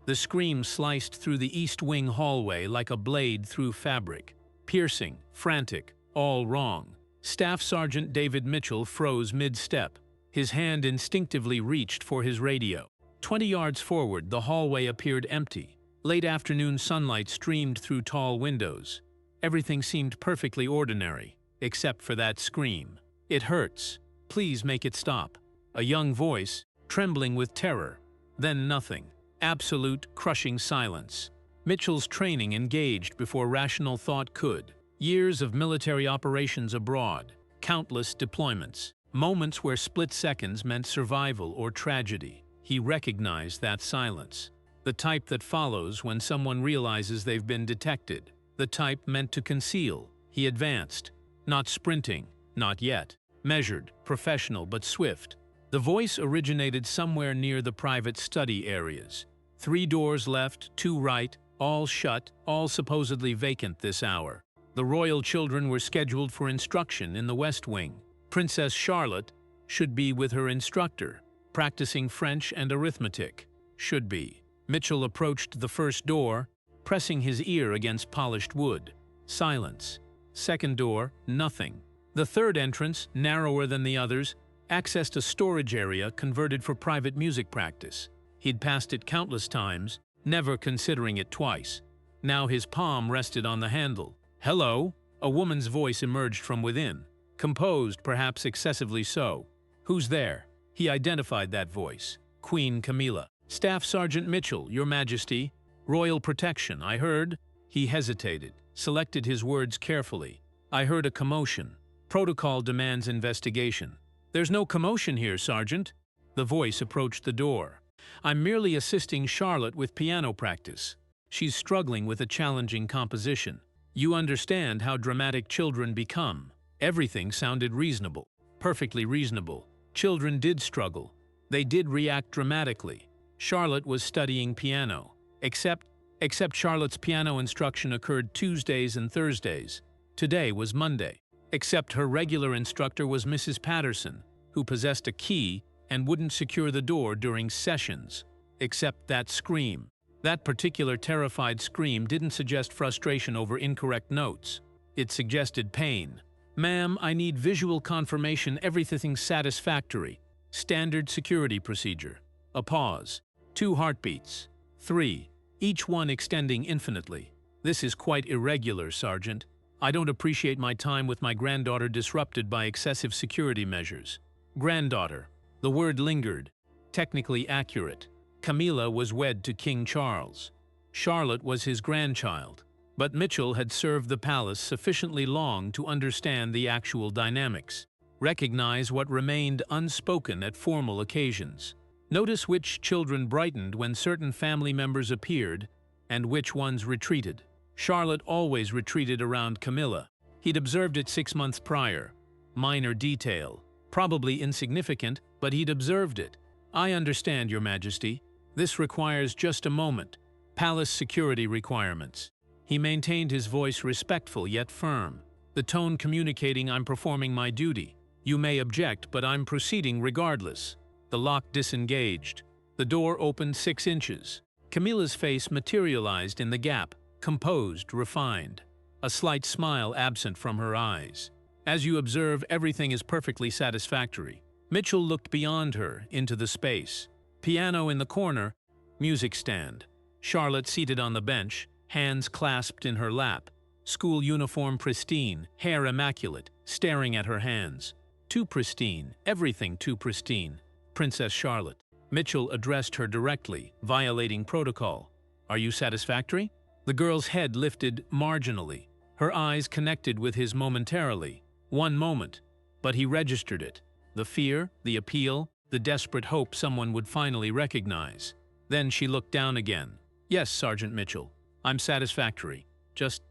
The scream sliced through the East Wing hallway like a blade through fabric. Piercing, frantic, all wrong. Staff Sergeant David Mitchell froze mid-step. His hand instinctively reached for his radio. 20 yards forward, the hallway appeared empty. Late afternoon sunlight streamed through tall windows. Everything seemed perfectly ordinary, except for that scream. "It hurts. Please make it stop." A young voice, trembling with terror. Then nothing. Absolute, crushing silence. Mitchell's training engaged before rational thought could. Years of military operations abroad. Countless deployments. Moments where split seconds meant survival or tragedy. He recognized that silence. The type that follows when someone realizes they've been detected. The type meant to conceal. He advanced. Not sprinting. Not yet. Measured, professional but swift. The voice originated somewhere near the private study areas. 3 doors left, 2 right, all shut, all supposedly vacant this hour. The royal children were scheduled for instruction in the West Wing. Princess Charlotte should be with her instructor, practicing French and arithmetic. Should be. Mitchell approached the first door, pressing his ear against polished wood. Silence. Second door, nothing. The third entrance, narrower than the others, accessed a storage area converted for private music practice. He'd passed it countless times, never considering it twice. Now his palm rested on the handle. "Hello?" A woman's voice emerged from within, composed, perhaps excessively so. "Who's there?" He identified that voice. Queen Camilla. "Staff Sergeant Mitchell, Your Majesty. Royal protection, I heard." He hesitated, selected his words carefully. "I heard a commotion. Protocol demands investigation." "There's no commotion here, Sergeant." The voice approached the door. "I'm merely assisting Charlotte with piano practice. She's struggling with a challenging composition. You understand how dramatic children become." Everything sounded reasonable. Perfectly reasonable. Children did struggle. They did react dramatically. Charlotte was studying piano. Except Charlotte's piano instruction occurred Tuesdays and Thursdays. Today was Monday. Except her regular instructor was Mrs. Patterson, who possessed a key and wouldn't secure the door during sessions. Except that scream. That particular terrified scream didn't suggest frustration over incorrect notes. It suggested pain. "Ma'am, I need visual confirmation everything's satisfactory." Standard security procedure. A pause. 2 heartbeats. 3, each one extending infinitely. "This is quite irregular, Sergeant. I don't appreciate my time with my granddaughter disrupted by excessive security measures." Granddaughter. The word lingered. Technically accurate. Camilla was wed to King Charles. Charlotte was his grandchild. But Mitchell had served the palace sufficiently long to understand the actual dynamics, recognize what remained unspoken at formal occasions. Notice which children brightened when certain family members appeared and which ones retreated. Charlotte always retreated around Camilla. He'd observed it 6 months prior. Minor detail. Probably insignificant, but he'd observed it. "I understand, Your Majesty. This requires just a moment. Palace security requirements." He maintained his voice respectful yet firm, the tone communicating, "I'm performing my duty. You may object, but I'm proceeding regardless." The lock disengaged. The door opened 6 inches. Camilla's face materialized in the gap, composed, refined. A slight smile absent from her eyes. "As you observe, everything is perfectly satisfactory." Mitchell looked beyond her, into the space. Piano in the corner, music stand. Charlotte seated on the bench, hands clasped in her lap. School uniform pristine, hair immaculate, staring at her hands. Too pristine, everything too pristine. Princess Charlotte. Mitchell addressed her directly, violating protocol. "Are you satisfactory?" The girl's head lifted marginally. Her eyes connected with his momentarily. 1 moment. But he registered it. The fear, the appeal, the desperate hope someone would finally recognize. Then she looked down again. "Yes, Sergeant Mitchell. I'm satisfactory. Just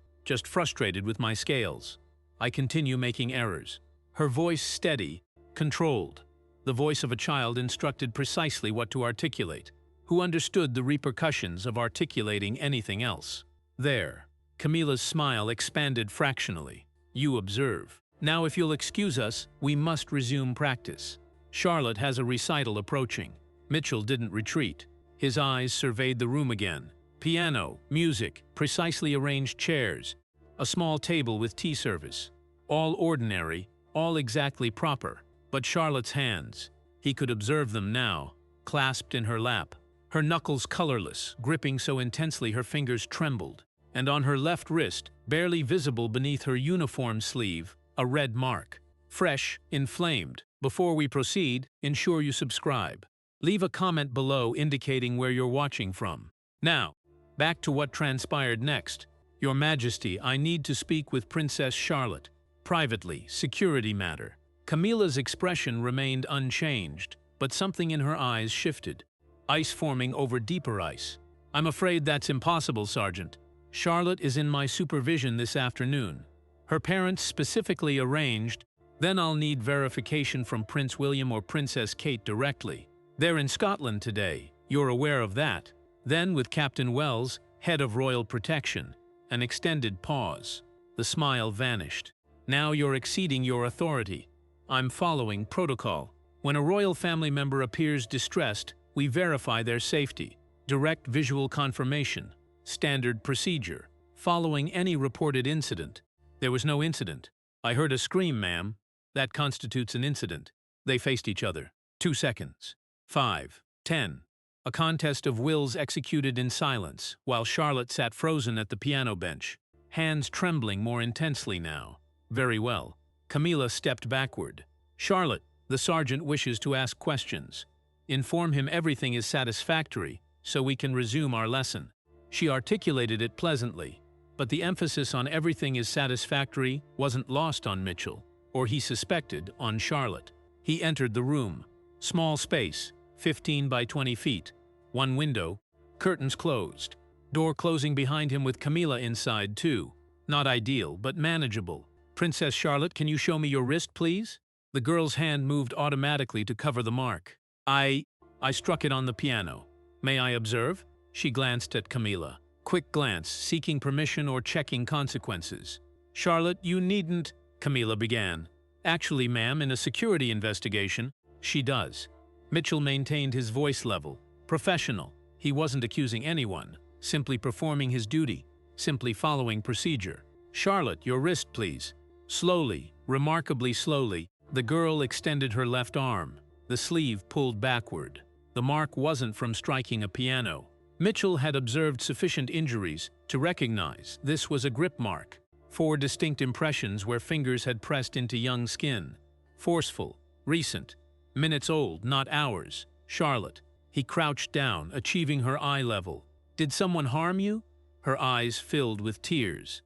frustrated with my scales. I continue making errors." Her voice steady, controlled. The voice of a child instructed precisely what to articulate, who understood the repercussions of articulating anything else. "There." Camilla's smile expanded fractionally. "You observe. Now if you'll excuse us, we must resume practice. Charlotte has a recital approaching." Mitchell didn't retreat. His eyes surveyed the room again. Piano, music, precisely arranged chairs, a small table with tea service. All ordinary, all exactly proper. But Charlotte's hands, he could observe them now, clasped in her lap. Her knuckles colorless, gripping so intensely her fingers trembled. And on her left wrist, barely visible beneath her uniform sleeve, a red mark. Fresh, inflamed. Before we proceed, ensure you subscribe. Leave a comment below indicating where you're watching from. Now, back to what transpired next. Your Majesty, I need to speak with Princess Charlotte. Privately, security matter. Camilla's expression remained unchanged, but something in her eyes shifted. Ice forming over deeper ice. I'm afraid that's impossible, Sergeant. Charlotte is in my supervision this afternoon. Her parents specifically arranged. Then I'll need verification from Prince William or Princess Kate directly. They're in Scotland today. You're aware of that. Then, with Captain Wells, head of Royal Protection, an extended pause. The smile vanished. Now you're exceeding your authority. I'm following protocol. When a royal family member appears distressed, we verify their safety. Direct visual confirmation. Standard procedure. Following any reported incident. There was no incident. I heard a scream, ma'am. That constitutes an incident. They faced each other. 2 seconds. 5. 10. A contest of wills executed in silence, while Charlotte sat frozen at the piano bench, hands trembling more intensely now. Very well. Camilla stepped backward. Charlotte, the sergeant wishes to ask questions. Inform him everything is satisfactory, so we can resume our lesson. She articulated it pleasantly, but the emphasis on everything is satisfactory wasn't lost on Mitchell, or he suspected on Charlotte. He entered the room. Small space, 15 by 20 feet. One window, curtains closed. Door closing behind him with Camilla inside too. Not ideal, but manageable. Princess Charlotte, can you show me your wrist, please? The girl's hand moved automatically to cover the mark. I struck it on the piano. May I observe? She glanced at Camilla. Quick glance, seeking permission or checking consequences. Charlotte, you needn't, Camilla began. Actually, ma'am, in a security investigation, she does. Mitchell maintained his voice level. Professional. He wasn't accusing anyone, simply performing his duty, simply following procedure. Charlotte, your wrist, please. Slowly, remarkably slowly, the girl extended her left arm, the sleeve pulled backward. The mark wasn't from striking a piano. Mitchell had observed sufficient injuries to recognize this was a grip mark. 4 distinct impressions where fingers had pressed into young skin. Forceful, recent, minutes old, not hours. Charlotte. He crouched down, achieving her eye level. Did someone harm you? Her eyes filled with tears.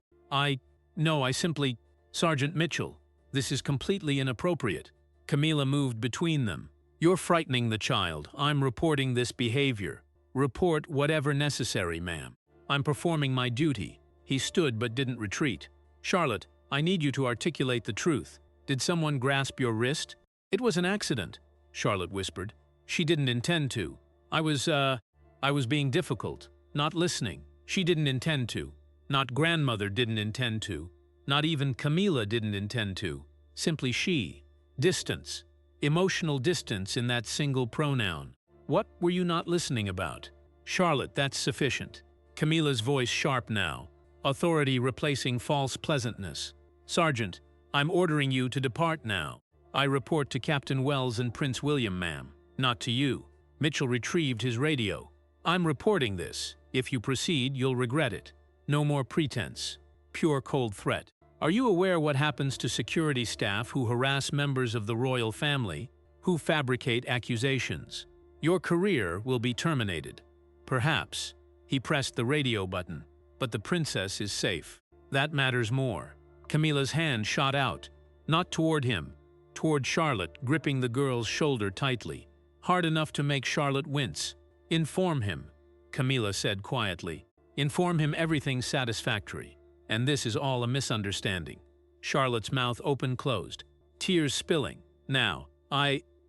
No, I simply… Sergeant Mitchell, this is completely inappropriate. Camilla moved between them. You're frightening the child. I'm reporting this behavior. Report whatever necessary, ma'am. I'm performing my duty. He stood but didn't retreat. Charlotte, I need you to articulate the truth. Did someone grasp your wrist? It was an accident, Charlotte whispered. She didn't intend to. I was being difficult, not listening. She didn't intend to. Not grandmother didn't intend to. Not even Camilla didn't intend to. Simply she. Distance. Emotional distance in that single pronoun. What were you not listening about? Charlotte, that's sufficient. Camilla's voice sharp now. Authority replacing false pleasantness. Sergeant, I'm ordering you to depart now. I report to Captain Wells and Prince William, ma'am. Not to you. Mitchell retrieved his radio. I'm reporting this. If you proceed, you'll regret it. No more pretense. Pure cold threat. Are you aware what happens to security staff who harass members of the royal family, who fabricate accusations? Your career will be terminated. Perhaps. He pressed the radio button. But the princess is safe. That matters more. Camilla's hand shot out. Not toward him. Toward Charlotte, gripping the girl's shoulder tightly. Hard enough to make Charlotte wince. Inform him, Camilla said quietly. Inform him everything's satisfactory. And this is all a misunderstanding. Charlotte's mouth open-closed. Tears spilling. Now,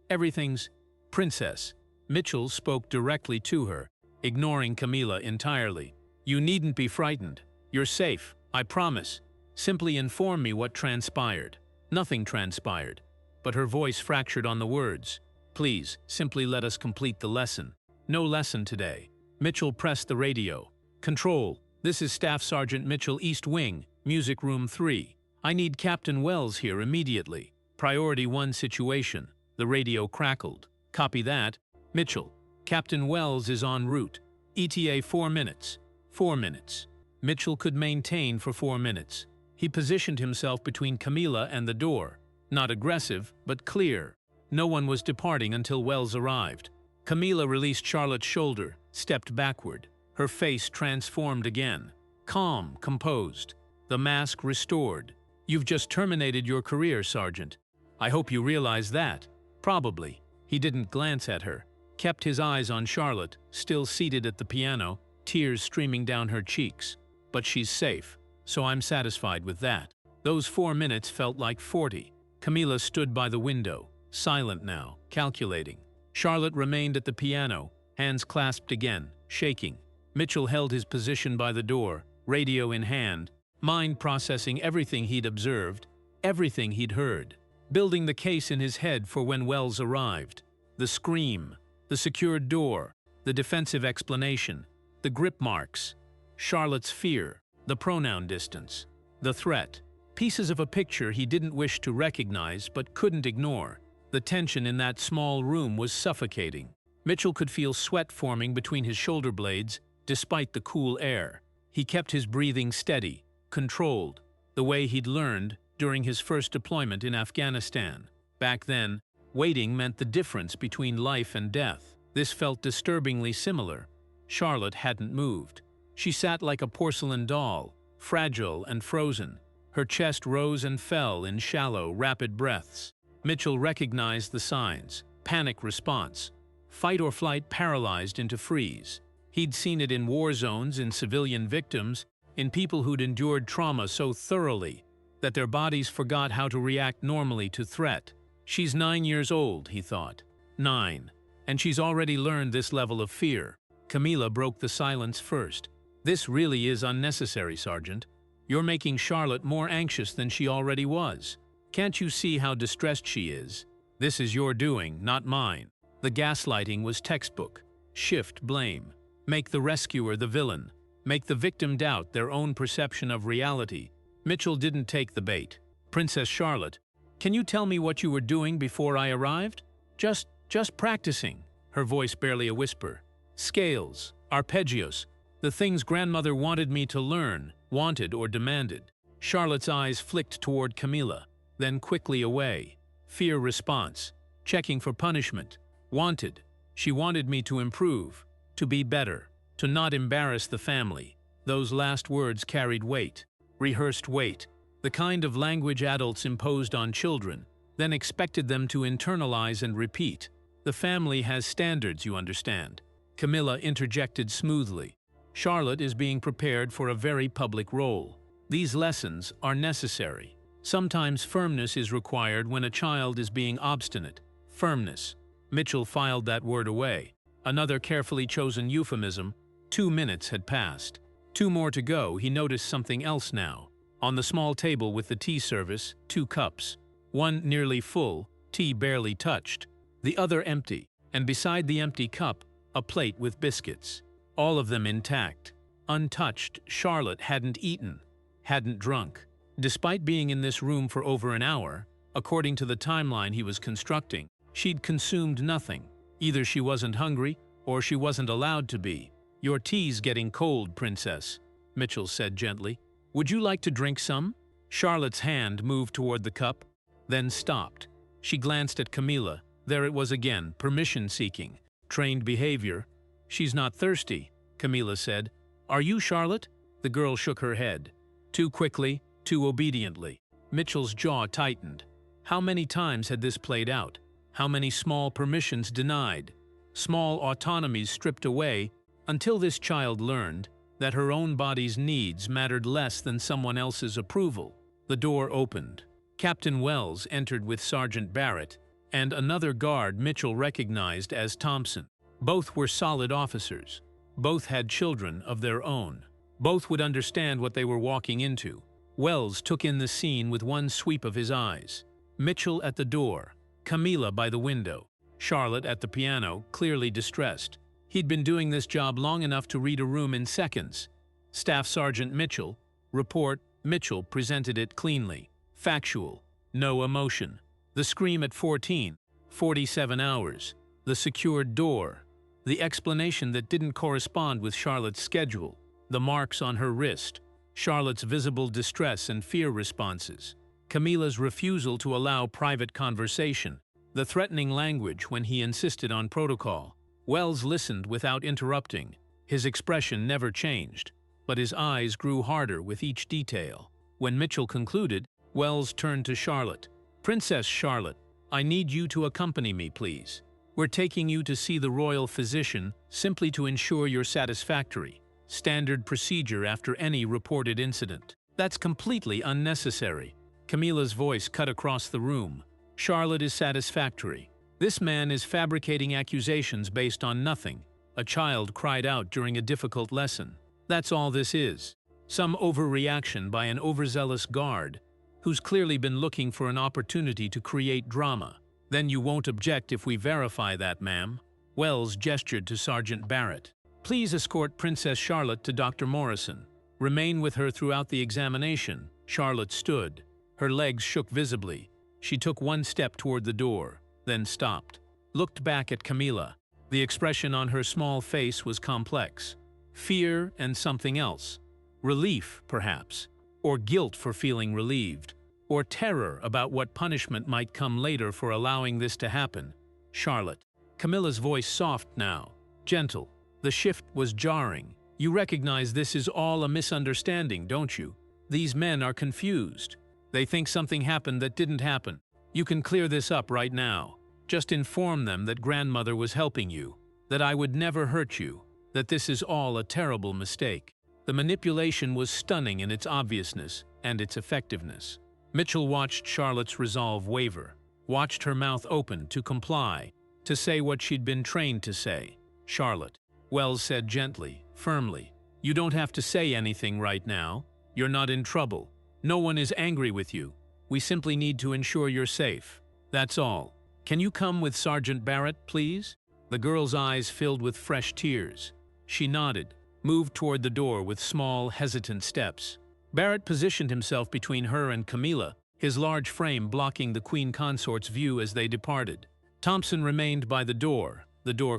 everything's… Princess. Mitchell spoke directly to her, ignoring Camilla entirely. You needn't be frightened. You're safe, I promise. Simply inform me what transpired. Nothing transpired. But her voice fractured on the words. Please, simply let us complete the lesson. No lesson today. Mitchell pressed the radio. Control, this is Staff Sergeant Mitchell, East Wing, Music Room 3. I need Captain Wells here immediately. Priority 1 situation. The radio crackled. Copy that. Mitchell, Captain Wells is en route. ETA 4 minutes. 4 minutes. Mitchell could maintain for 4 minutes. He positioned himself between Camila and the door. Not aggressive, but clear. No one was departing until Wells arrived. Camila released Charlotte's shoulder, stepped backward. Her face transformed again. Calm, composed. The mask restored. You've just terminated your career, Sergeant. I hope you realize that. Probably. He didn't glance at her. Kept his eyes on Charlotte, still seated at the piano, tears streaming down her cheeks. But she's safe, so I'm satisfied with that. Those 4 minutes felt like 40. Camila stood by the window, silent now, calculating. Charlotte remained at the piano, hands clasped again, shaking. Mitchell held his position by the door, radio in hand, mind processing everything he'd observed, everything he'd heard, building the case in his head for when Wells arrived. The scream, the secured door, the defensive explanation, the grip marks, Charlotte's fear, the pronoun distance, the threat. Pieces of a picture he didn't wish to recognize but couldn't ignore. The tension in that small room was suffocating. Mitchell could feel sweat forming between his shoulder blades, despite the cool air. He kept his breathing steady, controlled, the way he'd learned during his first deployment in Afghanistan. Back then, waiting meant the difference between life and death. This felt disturbingly similar. Charlotte hadn't moved. She sat like a porcelain doll, fragile and frozen. Her chest rose and fell in shallow, rapid breaths. Mitchell recognized the signs. Panic response. Fight or flight paralyzed into freeze. He'd seen it in war zones, in civilian victims, in people who'd endured trauma so thoroughly that their bodies forgot how to react normally to threat. She's 9 years old, he thought. 9. And she's already learned this level of fear. Camila broke the silence first. This really is unnecessary, Sergeant. You're making Charlotte more anxious than she already was. Can't you see how distressed she is? This is your doing, not mine. The gaslighting was textbook. Shift blame. Make the rescuer the villain. Make the victim doubt their own perception of reality. Mitchell didn't take the bait. Princess Charlotte, can you tell me what you were doing before I arrived? Just practicing. Her voice barely a whisper. Scales, arpeggios, the things grandmother wanted me to learn, wanted or demanded. Charlotte's eyes flicked toward Camila, then quickly away. Fear response. Checking for punishment. Wanted. She wanted me to improve, to be better, to not embarrass the family. Those last words carried weight. Rehearsed weight. The kind of language adults imposed on children, then expected them to internalize and repeat. The family has standards, you understand. Camila interjected smoothly. Charlotte is being prepared for a very public role. These lessons are necessary. Sometimes firmness is required when a child is being obstinate. Firmness. Mitchell filed that word away. Another carefully chosen euphemism. 2 minutes had passed. 2 more to go. He noticed something else now. On the small table with the tea service, 2 cups. One nearly full, tea barely touched. The other empty, and beside the empty cup, a plate with biscuits. All of them intact. Untouched. Charlotte hadn't eaten, hadn't drunk. Despite being in this room for over an hour, according to the timeline he was constructing, she'd consumed nothing. Either she wasn't hungry, or she wasn't allowed to be. Your tea's getting cold, Princess, Mitchell said gently. Would you like to drink some? Charlotte's hand moved toward the cup, then stopped. She glanced at Camila. There it was again, permission-seeking, trained behavior. She's not thirsty, Camila said. Are you, Charlotte? The girl shook her head. Too quickly, too obediently. Mitchell's jaw tightened. How many times had this played out? How many small permissions denied? Small autonomies stripped away until this child learned that her own body's needs mattered less than someone else's approval. The door opened. Captain Wells entered with Sergeant Barrett and another guard Mitchell recognized as Thompson. Both were solid officers. Both had children of their own. Both would understand what they were walking into. Wells took in the scene with one sweep of his eyes. Mitchell at the door, Camila by the window, Charlotte at the piano, clearly distressed. He'd been doing this job long enough to read a room in seconds. Staff Sergeant Mitchell, report. Mitchell presented it cleanly. Factual. No emotion. The scream at 14:47 hours. The secured door. The explanation that didn't correspond with Charlotte's schedule. The marks on her wrist. Charlotte's visible distress and fear responses. Camila's refusal to allow private conversation. The threatening language when he insisted on protocol. Wells listened without interrupting. His expression never changed, but his eyes grew harder with each detail. When Mitchell concluded, Wells turned to Charlotte. "Princess Charlotte, I need you to accompany me, please. We're taking you to see the royal physician simply to ensure you're satisfactory. Standard procedure after any reported incident." "That's completely unnecessary." Camila's voice cut across the room. "Charlotte is satisfactory. This man is fabricating accusations based on nothing. A child cried out during a difficult lesson. That's all this is. Some overreaction by an overzealous guard who's clearly been looking for an opportunity to create drama. Then you won't object if we verify that, ma'am?" Wells gestured to Sergeant Barrett. "Please escort Princess Charlotte to Dr. Morrison. Remain with her throughout the examination." Charlotte stood. Her legs shook visibly. She took one step toward the door, then stopped. Looked back at Camila. The expression on her small face was complex. Fear and something else. Relief, perhaps. Or guilt for feeling relieved. Or terror about what punishment might come later for allowing this to happen. "Charlotte." Camila's voice soft now. Gentle. The shift was jarring. "You recognize this is all a misunderstanding, don't you? These men are confused. They think something happened that didn't happen. You can clear this up right now. Just inform them that grandmother was helping you, that I would never hurt you, that this is all a terrible mistake." The manipulation was stunning in its obviousness and its effectiveness. Mitchell watched Charlotte's resolve waver, watched her mouth open to comply, to say what she'd been trained to say. "Charlotte," Wells said gently, firmly, "you don't have to say anything right now. You're not in trouble. No one is angry with you. We simply need to ensure you're safe. That's all. Can you come with Sergeant Barrett, please?" The girl's eyes filled with fresh tears. She nodded, moved toward the door with small, hesitant steps. Barrett positioned himself between her and Camila, his large frame blocking the Queen Consort's view as they departed. Thompson remained by the door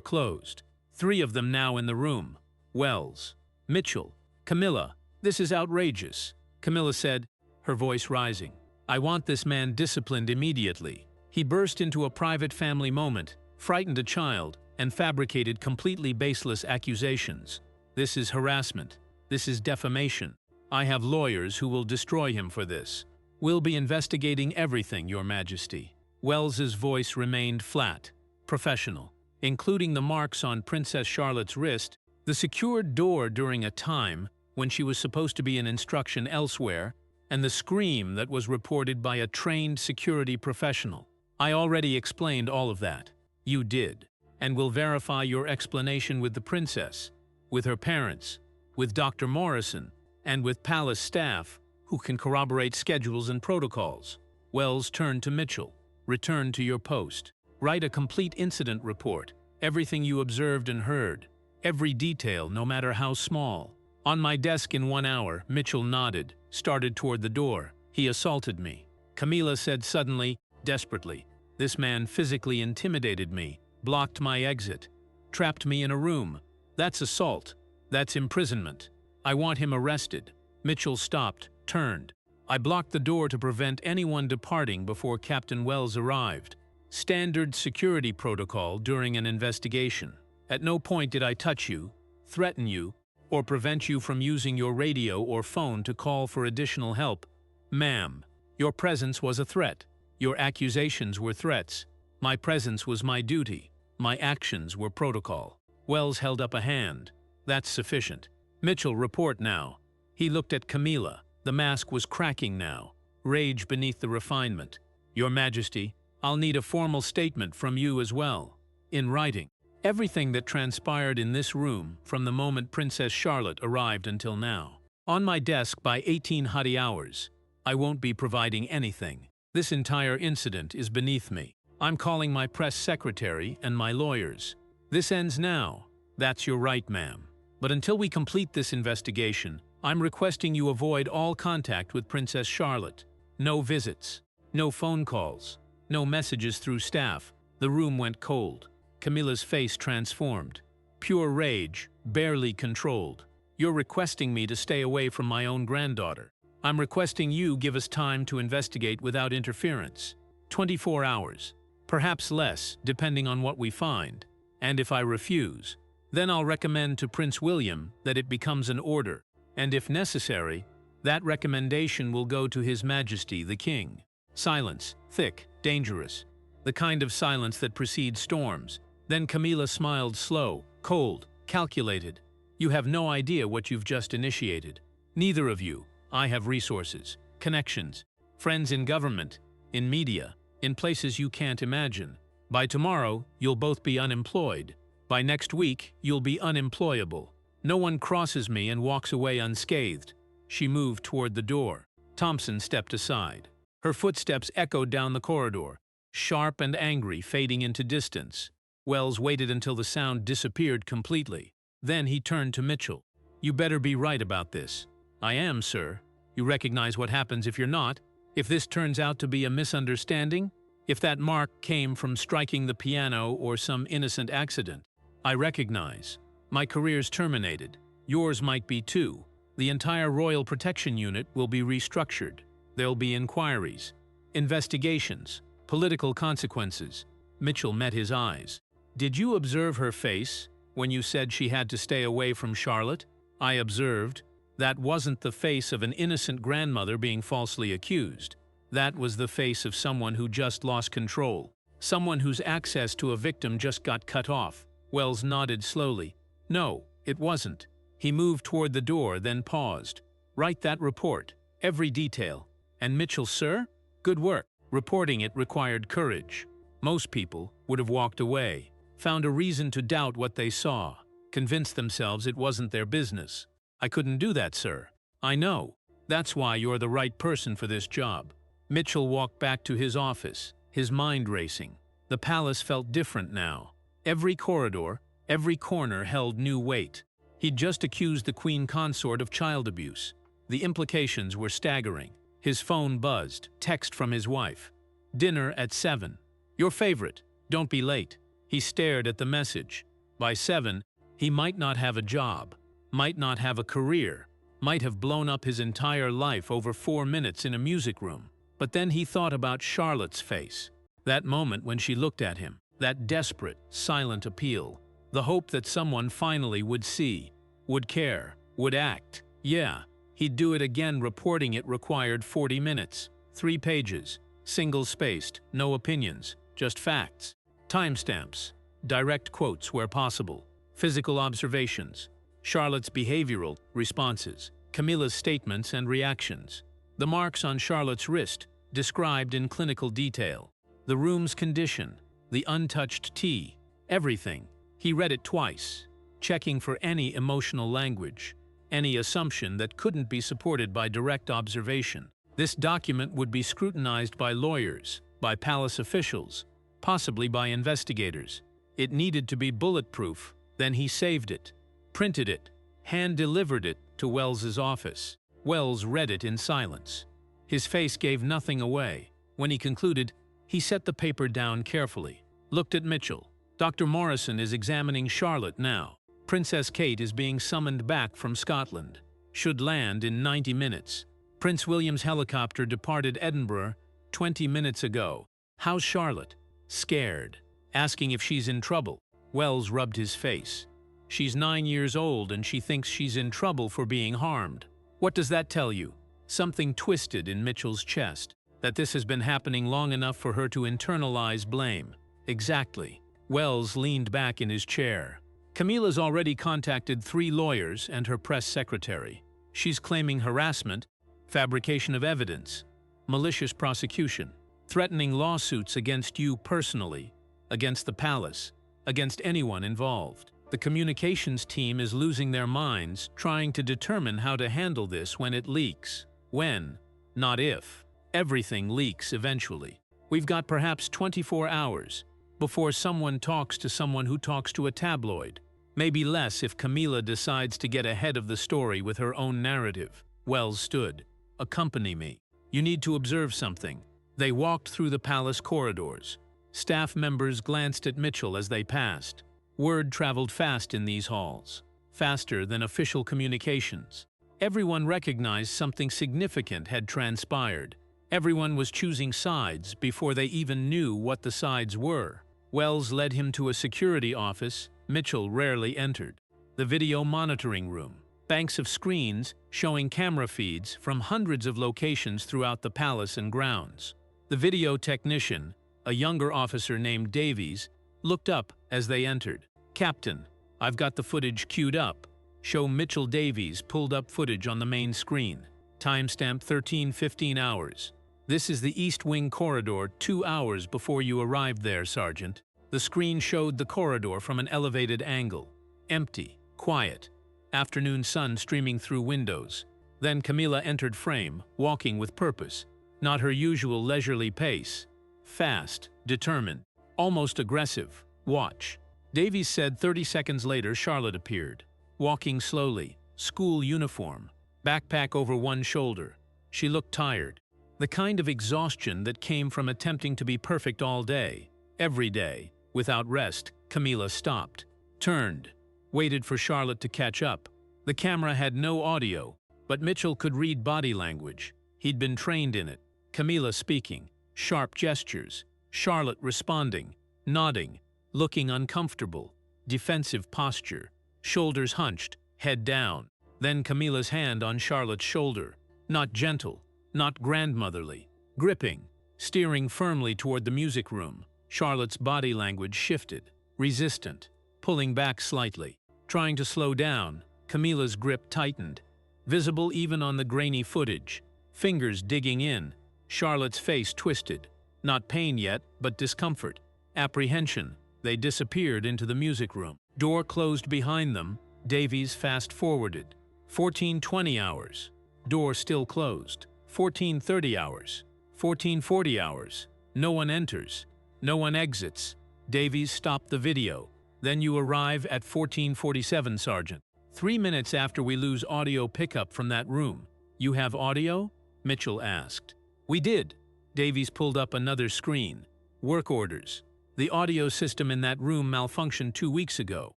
closed. 3 of them now in the room. Wells, Mitchell, Camila. "This is outrageous," Camila said, her voice rising. "I want this man disciplined immediately. He burst into a private family moment, frightened a child, and fabricated completely baseless accusations. This is harassment. This is defamation. I have lawyers who will destroy him for this. We'll be investigating everything, Your Majesty." Wells's voice remained flat, professional, including the marks on Princess Charlotte's wrist, the secured door during a time when she was supposed to be in instruction elsewhere, and the scream that was reported by a trained security professional. "I already explained all of that." "You did, and will verify your explanation with the princess, with her parents, with Dr. Morrison, and with palace staff, who can corroborate schedules and protocols." Wells turned to Mitchell. "Return to your post. Write a complete incident report, everything you observed and heard, every detail, no matter how small. On my desk in 1 hour." Mitchell nodded, started toward the door. "He assaulted me," Camila said suddenly, desperately. "This man physically intimidated me, blocked my exit, trapped me in a room. That's assault. That's imprisonment. I want him arrested." Mitchell stopped, turned. "I blocked the door to prevent anyone departing before Captain Wells arrived. Standard security protocol during an investigation. At no point did I touch you, threaten you, or prevent you from using your radio or phone to call for additional help. Ma'am, your presence was a threat. Your accusations were threats. My presence was my duty. My actions were protocol." Wells held up a hand. "That's sufficient. Mitchell, report now." He looked at Camila. The mask was cracking now, rage beneath the refinement. "Your Majesty, I'll need a formal statement from you as well. In writing. Everything that transpired in this room from the moment Princess Charlotte arrived until now. On my desk by 18 Hadi hours. I won't be providing anything. This entire incident is beneath me. I'm calling my press secretary and my lawyers. This ends now. That's your right, ma'am. But until we complete this investigation, I'm requesting you avoid all contact with Princess Charlotte. No visits, no phone calls, no messages through staff. The room went cold. Camilla's face transformed. Pure rage, barely controlled. You're requesting me to stay away from my own granddaughter. I'm requesting you give us time to investigate without interference. 24 hours. Perhaps less, depending on what we find. And if I refuse, then I'll recommend to Prince William that it becomes an order. And if necessary, that recommendation will go to His Majesty the King. Silence, thick, dangerous. The kind of silence that precedes storms. Then Camilla smiled slow, cold, calculated. You have no idea what you've just initiated. Neither of you. I have resources, connections, friends in government, in media, in places you can't imagine. By tomorrow, you'll both be unemployed. By next week, you'll be unemployable. No one crosses me and walks away unscathed. She moved toward the door. Thompson stepped aside. Her footsteps echoed down the corridor, sharp and angry, fading into distance. Wells waited until the sound disappeared completely. Then he turned to Mitchell. You better be right about this. I am, sir. You recognize what happens if you're not? If this turns out to be a misunderstanding? If that mark came from striking the piano or some innocent accident? I recognize. My career's terminated. Yours might be too. The entire Royal Protection Unit will be restructured. There'll be inquiries, investigations, political consequences. Mitchell met his eyes. Did you observe her face when you said she had to stay away from Charlotte? I observed. That wasn't the face of an innocent grandmother being falsely accused. That was the face of someone who just lost control. Someone whose access to a victim just got cut off. Wells nodded slowly. No, it wasn't. He moved toward the door, then paused. Write that report. Every detail. And Mitchell, sir? Good work. Reporting it required courage. Most people would have walked away, found a reason to doubt what they saw, convinced themselves it wasn't their business. I couldn't do that, sir. I know. That's why you're the right person for this job. Mitchell walked back to his office, his mind racing. The palace felt different now. Every corridor, every corner held new weight. He'd just accused the Queen Consort of child abuse. The implications were staggering. His phone buzzed, text from his wife. Dinner at 7. Your favorite. Don't be late. He stared at the message. By 7, he might not have a job. Might not have a career, might have blown up his entire life over 4 minutes in a music room. But then he thought about Charlotte's face. That moment when she looked at him, that desperate, silent appeal. The hope that someone finally would see, would care, would act. Yeah, he'd do it again. Reporting it required 40 minutes, 3 pages, single-spaced, no opinions, just facts. Timestamps, direct quotes where possible, physical observations, Charlotte's behavioral responses, Camilla's statements and reactions, the marks on Charlotte's wrist, described in clinical detail, the room's condition, the untouched tea, everything. He read it twice, checking for any emotional language, any assumption that couldn't be supported by direct observation. This document would be scrutinized by lawyers, by palace officials, possibly by investigators. It needed to be bulletproof. Then he saved it, printed it, hand-delivered it to Wells's office. Wells read it in silence. His face gave nothing away. When he concluded, he set the paper down carefully, looked at Mitchell. Dr. Morrison is examining Charlotte now. Princess Kate is being summoned back from Scotland. Should land in 90 minutes. Prince William's helicopter departed Edinburgh 20 minutes ago. How's Charlotte? Scared. Asking if she's in trouble. Wells rubbed his face. She's 9 years old and she thinks she's in trouble for being harmed. What does that tell you? Something twisted in Mitchell's chest. That this has been happening long enough for her to internalize blame. Exactly. Wells leaned back in his chair. Camilla's already contacted 3 lawyers and her press secretary. She's claiming harassment, fabrication of evidence, malicious prosecution, threatening lawsuits against you personally, against the palace, against anyone involved. The communications team is losing their minds trying to determine how to handle this when it leaks. When, not if. Everything leaks eventually. We've got perhaps 24 hours before someone talks to someone who talks to a tabloid. Maybe less if Camila decides to get ahead of the story with her own narrative. Wells stood. Accompany me. You need to observe something. They walked through the palace corridors. Staff members glanced at Mitchell as they passed. Word traveled fast in these halls, faster than official communications. Everyone recognized something significant had transpired. Everyone was choosing sides before they even knew what the sides were. Wells led him to a security office Mitchell rarely entered. The video monitoring room. Banks of screens showing camera feeds from hundreds of locations throughout the palace and grounds. The video technician, a younger officer named Davies, looked up as they entered. "Captain, I've got the footage queued up." Show Mitchell Davies pulled up footage on the main screen. Timestamp 13:15 hours. "This is the East Wing corridor 2 hours before you arrived there, Sergeant." The screen showed the corridor from an elevated angle. Empty, quiet. Afternoon sun streaming through windows. Then Camila entered frame, walking with purpose. Not her usual leisurely pace. Fast, determined, almost aggressive. "Watch." Davies said. 30 seconds later, Charlotte appeared. Walking slowly, school uniform, backpack over one shoulder. She looked tired. The kind of exhaustion that came from attempting to be perfect all day, every day, without rest. Camila stopped, turned, waited for Charlotte to catch up. The camera had no audio, but Mitchell could read body language. He'd been trained in it. Camila speaking, sharp gestures, Charlotte responding, nodding, looking uncomfortable, defensive posture, shoulders hunched, head down. Then Camila's hand on Charlotte's shoulder, not gentle, not grandmotherly, gripping, steering firmly toward the music room. Charlotte's body language shifted, resistant, pulling back slightly, trying to slow down. Camila's grip tightened, visible even on the grainy footage, fingers digging in. Charlotte's face twisted, not pain yet, but discomfort, apprehension. They disappeared into the music room. Door closed behind them. Davies fast-forwarded. 14:20 hours. Door still closed. 14:30 hours. 14:40 hours. No one enters. No one exits. Davies stopped the video. "Then you arrive at 14:47, Sergeant. 3 minutes after we lose audio pickup from that room." "You have audio?" Mitchell asked. "We did." Davies pulled up another screen. "Work orders. The audio system in that room malfunctioned 2 weeks ago.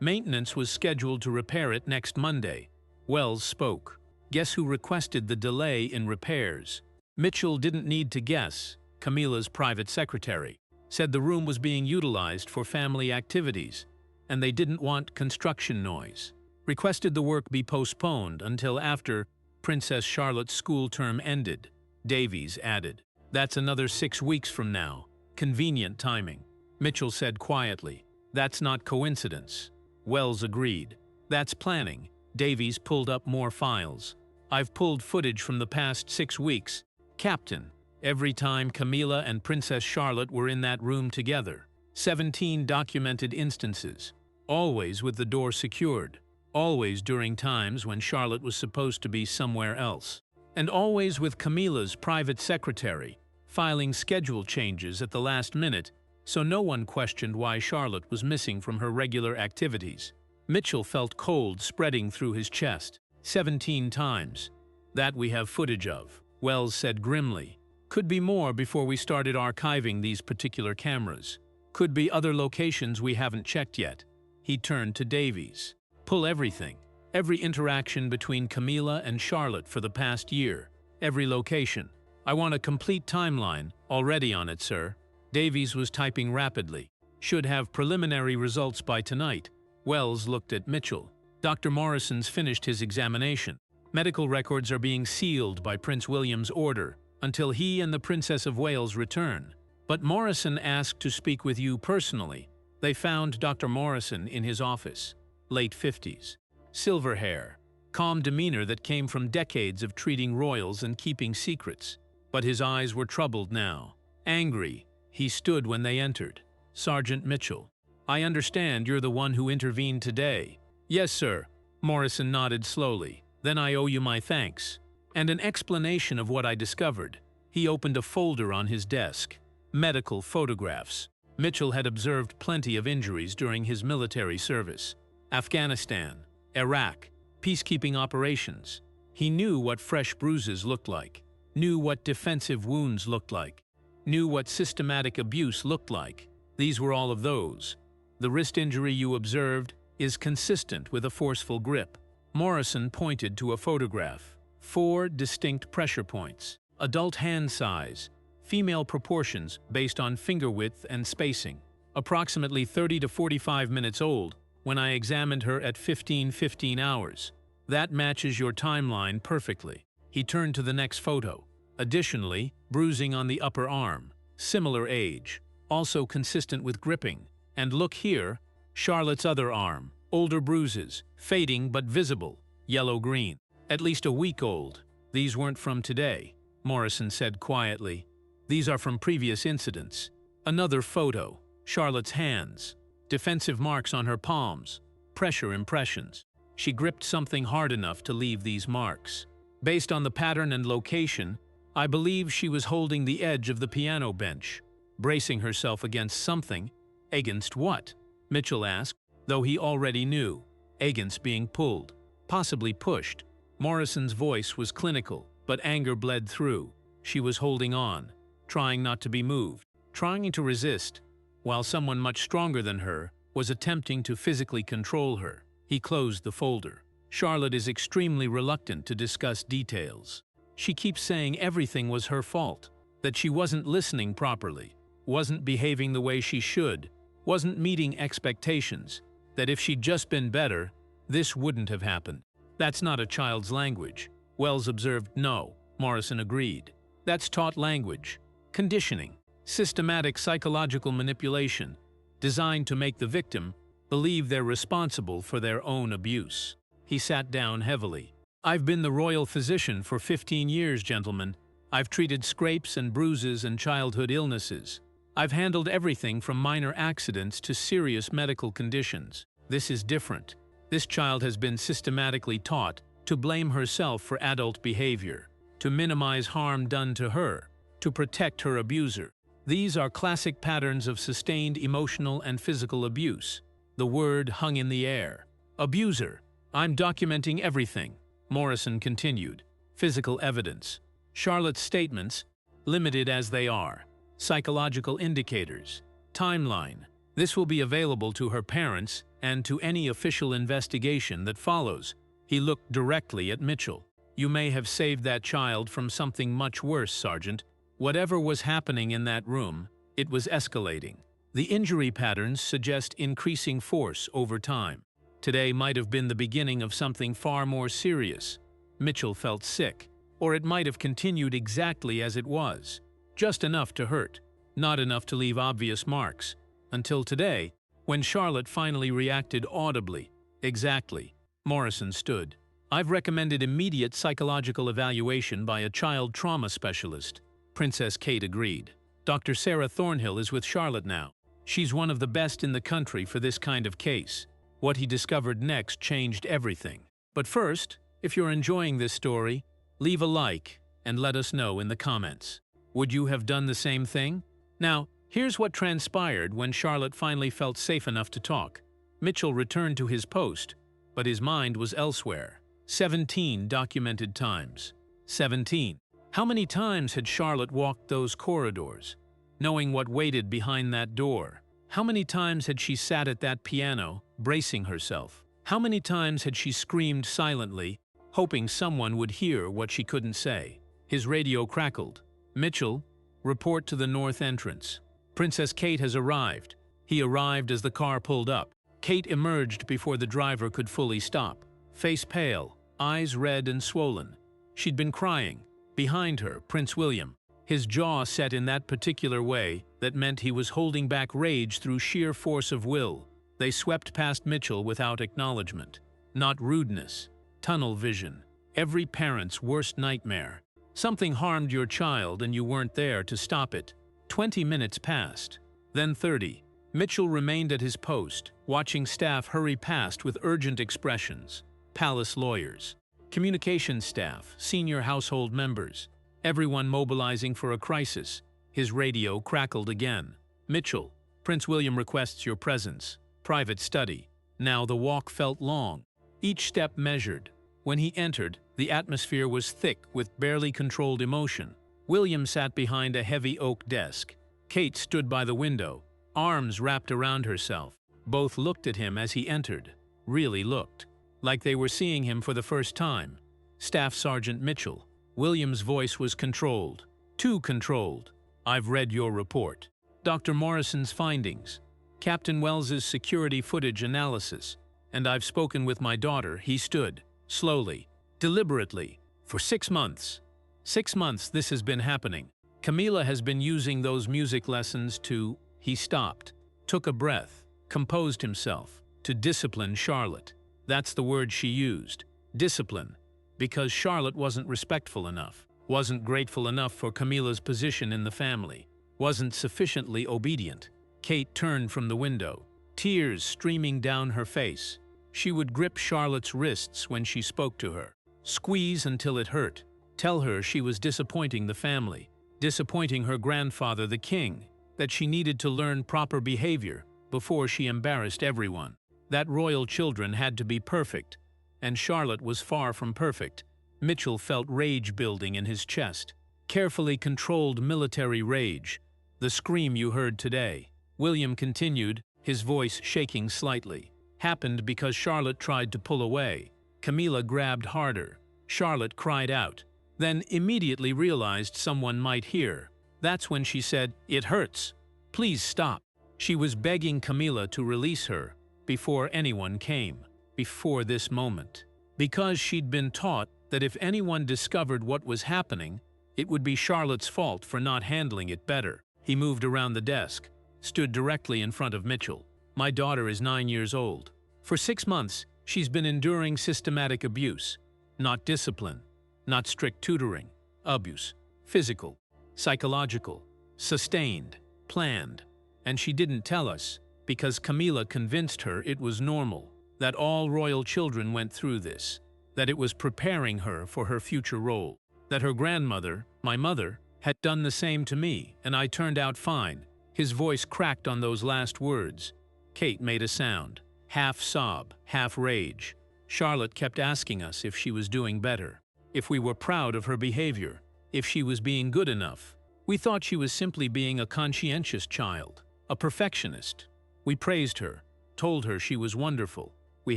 Maintenance was scheduled to repair it next Monday." Wells spoke. "Guess who requested the delay in repairs?" Mitchell didn't need to guess. Camila's private secretary said the room was being utilized for family activities, and they didn't want construction noise. Requested the work be postponed until after Princess Charlotte's school term ended. Davies added. "That's another 6 weeks from now. Convenient timing." Mitchell said quietly. "That's not coincidence." Wells agreed. "That's planning." Davies pulled up more files. "I've pulled footage from the past 6 weeks. Captain, every time Camila and Princess Charlotte were in that room together. 17 documented instances. Always with the door secured. Always during times when Charlotte was supposed to be somewhere else. And always with Camila's private secretary, filing schedule changes at the last minute, so no one questioned why Charlotte was missing from her regular activities." Mitchell felt cold spreading through his chest. 17 times. "That we have footage of," Wells said grimly. "Could be more before we started archiving these particular cameras. Could be other locations we haven't checked yet." He turned to Davies. "Pull everything. Every interaction between Camila and Charlotte for the past year. Every location. I want a complete timeline. Already on it, sir." Davies was typing rapidly. "Should have preliminary results by tonight." Wells looked at Mitchell. "Dr. Morrison's finished his examination. Medical records are being sealed by Prince William's order until he and the Princess of Wales return. But Morrison asked to speak with you personally." They found Dr. Morrison in his office. Late 50s. Silver hair. Calm demeanor that came from decades of treating royals and keeping secrets. But his eyes were troubled now. Angry. He stood when they entered. "Sergeant Mitchell, I understand you're the one who intervened today." "Yes, sir." Morrison nodded slowly. "Then I owe you my thanks. And an explanation of what I discovered." He opened a folder on his desk. Medical photographs. Mitchell had observed plenty of injuries during his military service. Afghanistan, Iraq, peacekeeping operations. He knew what fresh bruises looked like, knew what defensive wounds looked like, knew what systematic abuse looked like. These were all of those. The wrist injury you observed is consistent with a forceful grip. Morrison pointed to a photograph. 4 distinct pressure points. Adult hand size. Female proportions based on finger width and spacing. Approximately 30 to 45 minutes old when I examined her at 15 hours. That matches your timeline perfectly. He turned to the next photo. Additionally, bruising on the upper arm. Similar age. Also consistent with gripping. And look here, Charlotte's other arm. Older bruises, fading but visible, yellow-green. At least a week old. These weren't from today, Morrison said quietly. These are from previous incidents. Another photo. Charlotte's hands. Defensive marks on her palms. Pressure impressions. She gripped something hard enough to leave these marks. Based on the pattern and location, I believe she was holding the edge of the piano bench, bracing herself against something. Against what? Mitchell asked, though he already knew. Against being pulled, possibly pushed. Morrison's voice was clinical, but anger bled through. She was holding on, trying not to be moved, trying to resist, while someone much stronger than her was attempting to physically control her. He closed the folder. Charlotte is extremely reluctant to discuss details. She keeps saying everything was her fault, that she wasn't listening properly, wasn't behaving the way she should, wasn't meeting expectations, that if she'd just been better, this wouldn't have happened. That's not a child's language. Wells observed. No, Morrison agreed. That's taught language, conditioning, systematic psychological manipulation, designed to make the victim believe they're responsible for their own abuse. He sat down heavily. I've been the royal physician for 15 years, gentlemen. I've treated scrapes and bruises and childhood illnesses. I've handled everything from minor accidents to serious medical conditions. This is different. This child has been systematically taught to blame herself for adult behavior, to minimize harm done to her, to protect her abuser. These are classic patterns of sustained emotional and physical abuse. The word hung in the air. Abuser. I'm documenting everything, Morrison continued. Physical evidence. Charlotte's statements, limited as they are. Psychological indicators. Timeline. This will be available to her parents and to any official investigation that follows. He looked directly at Mitchell. You may have saved that child from something much worse, Sergeant. Whatever was happening in that room, it was escalating. The injury patterns suggest increasing force over time. Today might have been the beginning of something far more serious. Mitchell felt sick, or it might have continued exactly as it was. Just enough to hurt, not enough to leave obvious marks. Until today, when Charlotte finally reacted audibly. Exactly. Morrison stood. I've recommended immediate psychological evaluation by a child trauma specialist. Princess Kate agreed. Dr. Sarah Thornhill is with Charlotte now. She's one of the best in the country for this kind of case. What he discovered next changed everything. But first, if you're enjoying this story, leave a like and let us know in the comments. Would you have done the same thing? Now, here's what transpired when Charlotte finally felt safe enough to talk. Mitchell returned to his post, but his mind was elsewhere. 17 documented times. 17. How many times had Charlotte walked those corridors, knowing what waited behind that door? How many times had she sat at that piano, bracing herself? How many times had she screamed silently, hoping someone would hear what she couldn't say? His radio crackled. Mitchell, report to the north entrance. Princess Kate has arrived. He arrived as the car pulled up. Kate emerged before the driver could fully stop. Face pale, eyes red and swollen. She'd been crying. Behind her, Prince William. His jaw set in that particular way that meant he was holding back rage through sheer force of will. They swept past Mitchell without acknowledgement. Not rudeness. Tunnel vision. Every parent's worst nightmare. Something harmed your child and you weren't there to stop it. 20 minutes passed. Then 30. Mitchell remained at his post, watching staff hurry past with urgent expressions. Palace lawyers. Communications staff, senior household members. Everyone mobilizing for a crisis. His radio crackled again. Mitchell, Prince William requests your presence. Private study. Now the walk felt long, each step measured. When he entered, the atmosphere was thick with barely controlled emotion. William sat behind a heavy oak desk. Kate stood by the window, arms wrapped around herself. Both looked at him as he entered. Really looked. Like they were seeing him for the first time. Staff Sergeant Mitchell. William's voice was controlled. Too controlled. I've read your report. Dr. Morrison's findings. Captain Wells's security footage analysis. And I've spoken with my daughter. He stood. Slowly. Deliberately. For 6 months. 6 months this has been happening. Camila has been using those music lessons to… He stopped. Took a breath. Composed himself. To discipline Charlotte. That's the word she used. Discipline. Because Charlotte wasn't respectful enough. Wasn't grateful enough for Camila's position in the family. Wasn't sufficiently obedient. Kate turned from the window. Tears streaming down her face. She would grip Charlotte's wrists when she spoke to her. Squeeze until it hurt. Tell her she was disappointing the family. Disappointing her grandfather, the king. That she needed to learn proper behavior before she embarrassed everyone. That royal children had to be perfect. And Charlotte was far from perfect. Mitchell felt rage building in his chest. Carefully controlled military rage. The scream you heard today. William continued, his voice shaking slightly. Happened because Charlotte tried to pull away. Camila grabbed harder. Charlotte cried out. Then immediately realized someone might hear. That's when she said, "It hurts. Please stop." She was begging Camila to release her before anyone came. Before this moment. Because she'd been taught that if anyone discovered what was happening, it would be Charlotte's fault for not handling it better. He moved around the desk, stood directly in front of Mitchell. My daughter is 9 years old. For 6 months, she's been enduring systematic abuse. Not discipline, not strict tutoring. Abuse. Physical, psychological, sustained, planned. And she didn't tell us, because Camila convinced her it was normal. That all royal children went through this. That it was preparing her for her future role. That her grandmother, my mother, had done the same to me, and I turned out fine. His voice cracked on those last words. Kate made a sound. Half sob, half rage. Charlotte kept asking us if she was doing better. If we were proud of her behavior. If she was being good enough. We thought she was simply being a conscientious child. A perfectionist. We praised her. Told her she was wonderful. We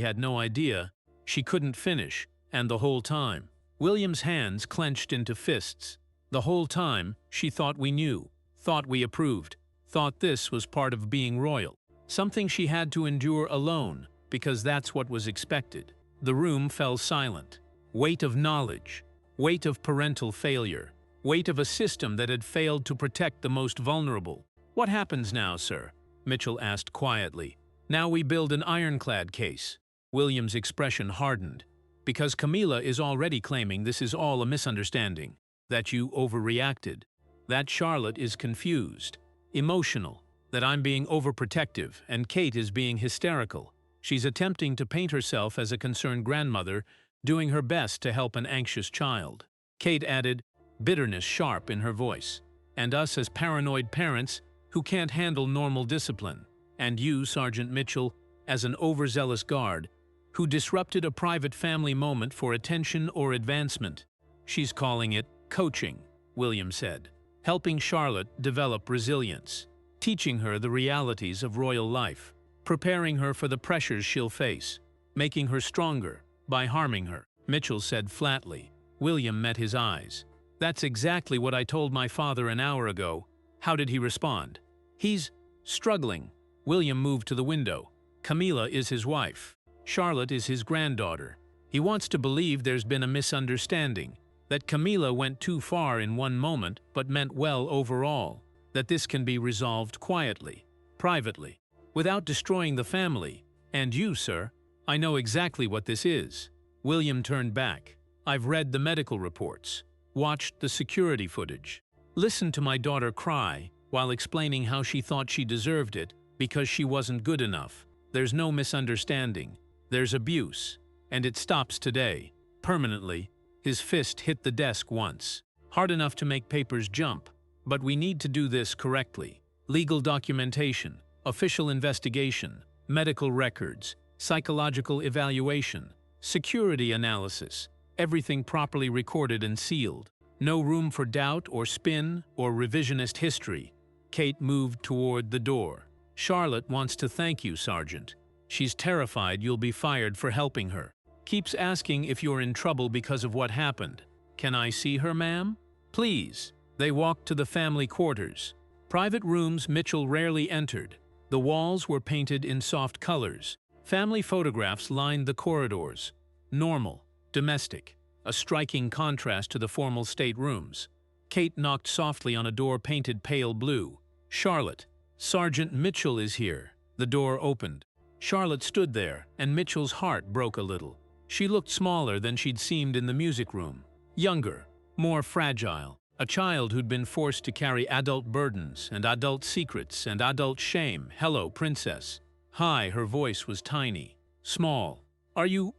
had no idea. She couldn't finish, and the whole time, William's hands clenched into fists. The whole time, she thought we knew, thought we approved, thought this was part of being royal. Something she had to endure alone, because that's what was expected. The room fell silent. Weight of knowledge, weight of parental failure, weight of a system that had failed to protect the most vulnerable. What happens now, sir? Mitchell asked quietly. Now we build an ironclad case. William's expression hardened. Because Camila is already claiming this is all a misunderstanding. That you overreacted. That Charlotte is confused. Emotional. That I'm being overprotective and Kate is being hysterical. She's attempting to paint herself as a concerned grandmother, doing her best to help an anxious child. Kate added, bitterness sharp in her voice. And us as paranoid parents who can't handle normal discipline. And you, Sergeant Mitchell, as an overzealous guard, who disrupted a private family moment for attention or advancement. She's calling it coaching, William said. Helping Charlotte develop resilience. Teaching her the realities of royal life. Preparing her for the pressures she'll face. Making her stronger by harming her, Mitchell said flatly. William met his eyes. That's exactly what I told my father an hour ago. How did he respond? He's struggling. William moved to the window. Camila is his wife. Charlotte is his granddaughter. He wants to believe there's been a misunderstanding, that Camila went too far in one moment but meant well overall, that this can be resolved quietly, privately, without destroying the family. And you, sir, I know exactly what this is. William turned back. I've read the medical reports, watched the security footage, listened to my daughter cry while explaining how she thought she deserved it because she wasn't good enough. There's no misunderstanding. There's abuse. And it stops today. Permanently. His fist hit the desk once. Hard enough to make papers jump. But we need to do this correctly. Legal documentation, official investigation, medical records, psychological evaluation, security analysis, everything properly recorded and sealed. No room for doubt or spin or revisionist history. Kate moved toward the door. Charlotte wants to thank you, Sergeant. She's terrified you'll be fired for helping her. Keeps asking if you're in trouble because of what happened. Can I see her, ma'am? Please. They walked to the family quarters. Private rooms Mitchell rarely entered. The walls were painted in soft colors. Family photographs lined the corridors. Normal, domestic, a striking contrast to the formal staterooms. Kate knocked softly on a door painted pale blue. Charlotte, Sergeant Mitchell is here. The door opened. Charlotte stood there, and Mitchell's heart broke a little. She looked smaller than she'd seemed in the music room. Younger, more fragile. A child who'd been forced to carry adult burdens and adult secrets and adult shame. Hello, princess. Hi, her voice was tiny, small. Are you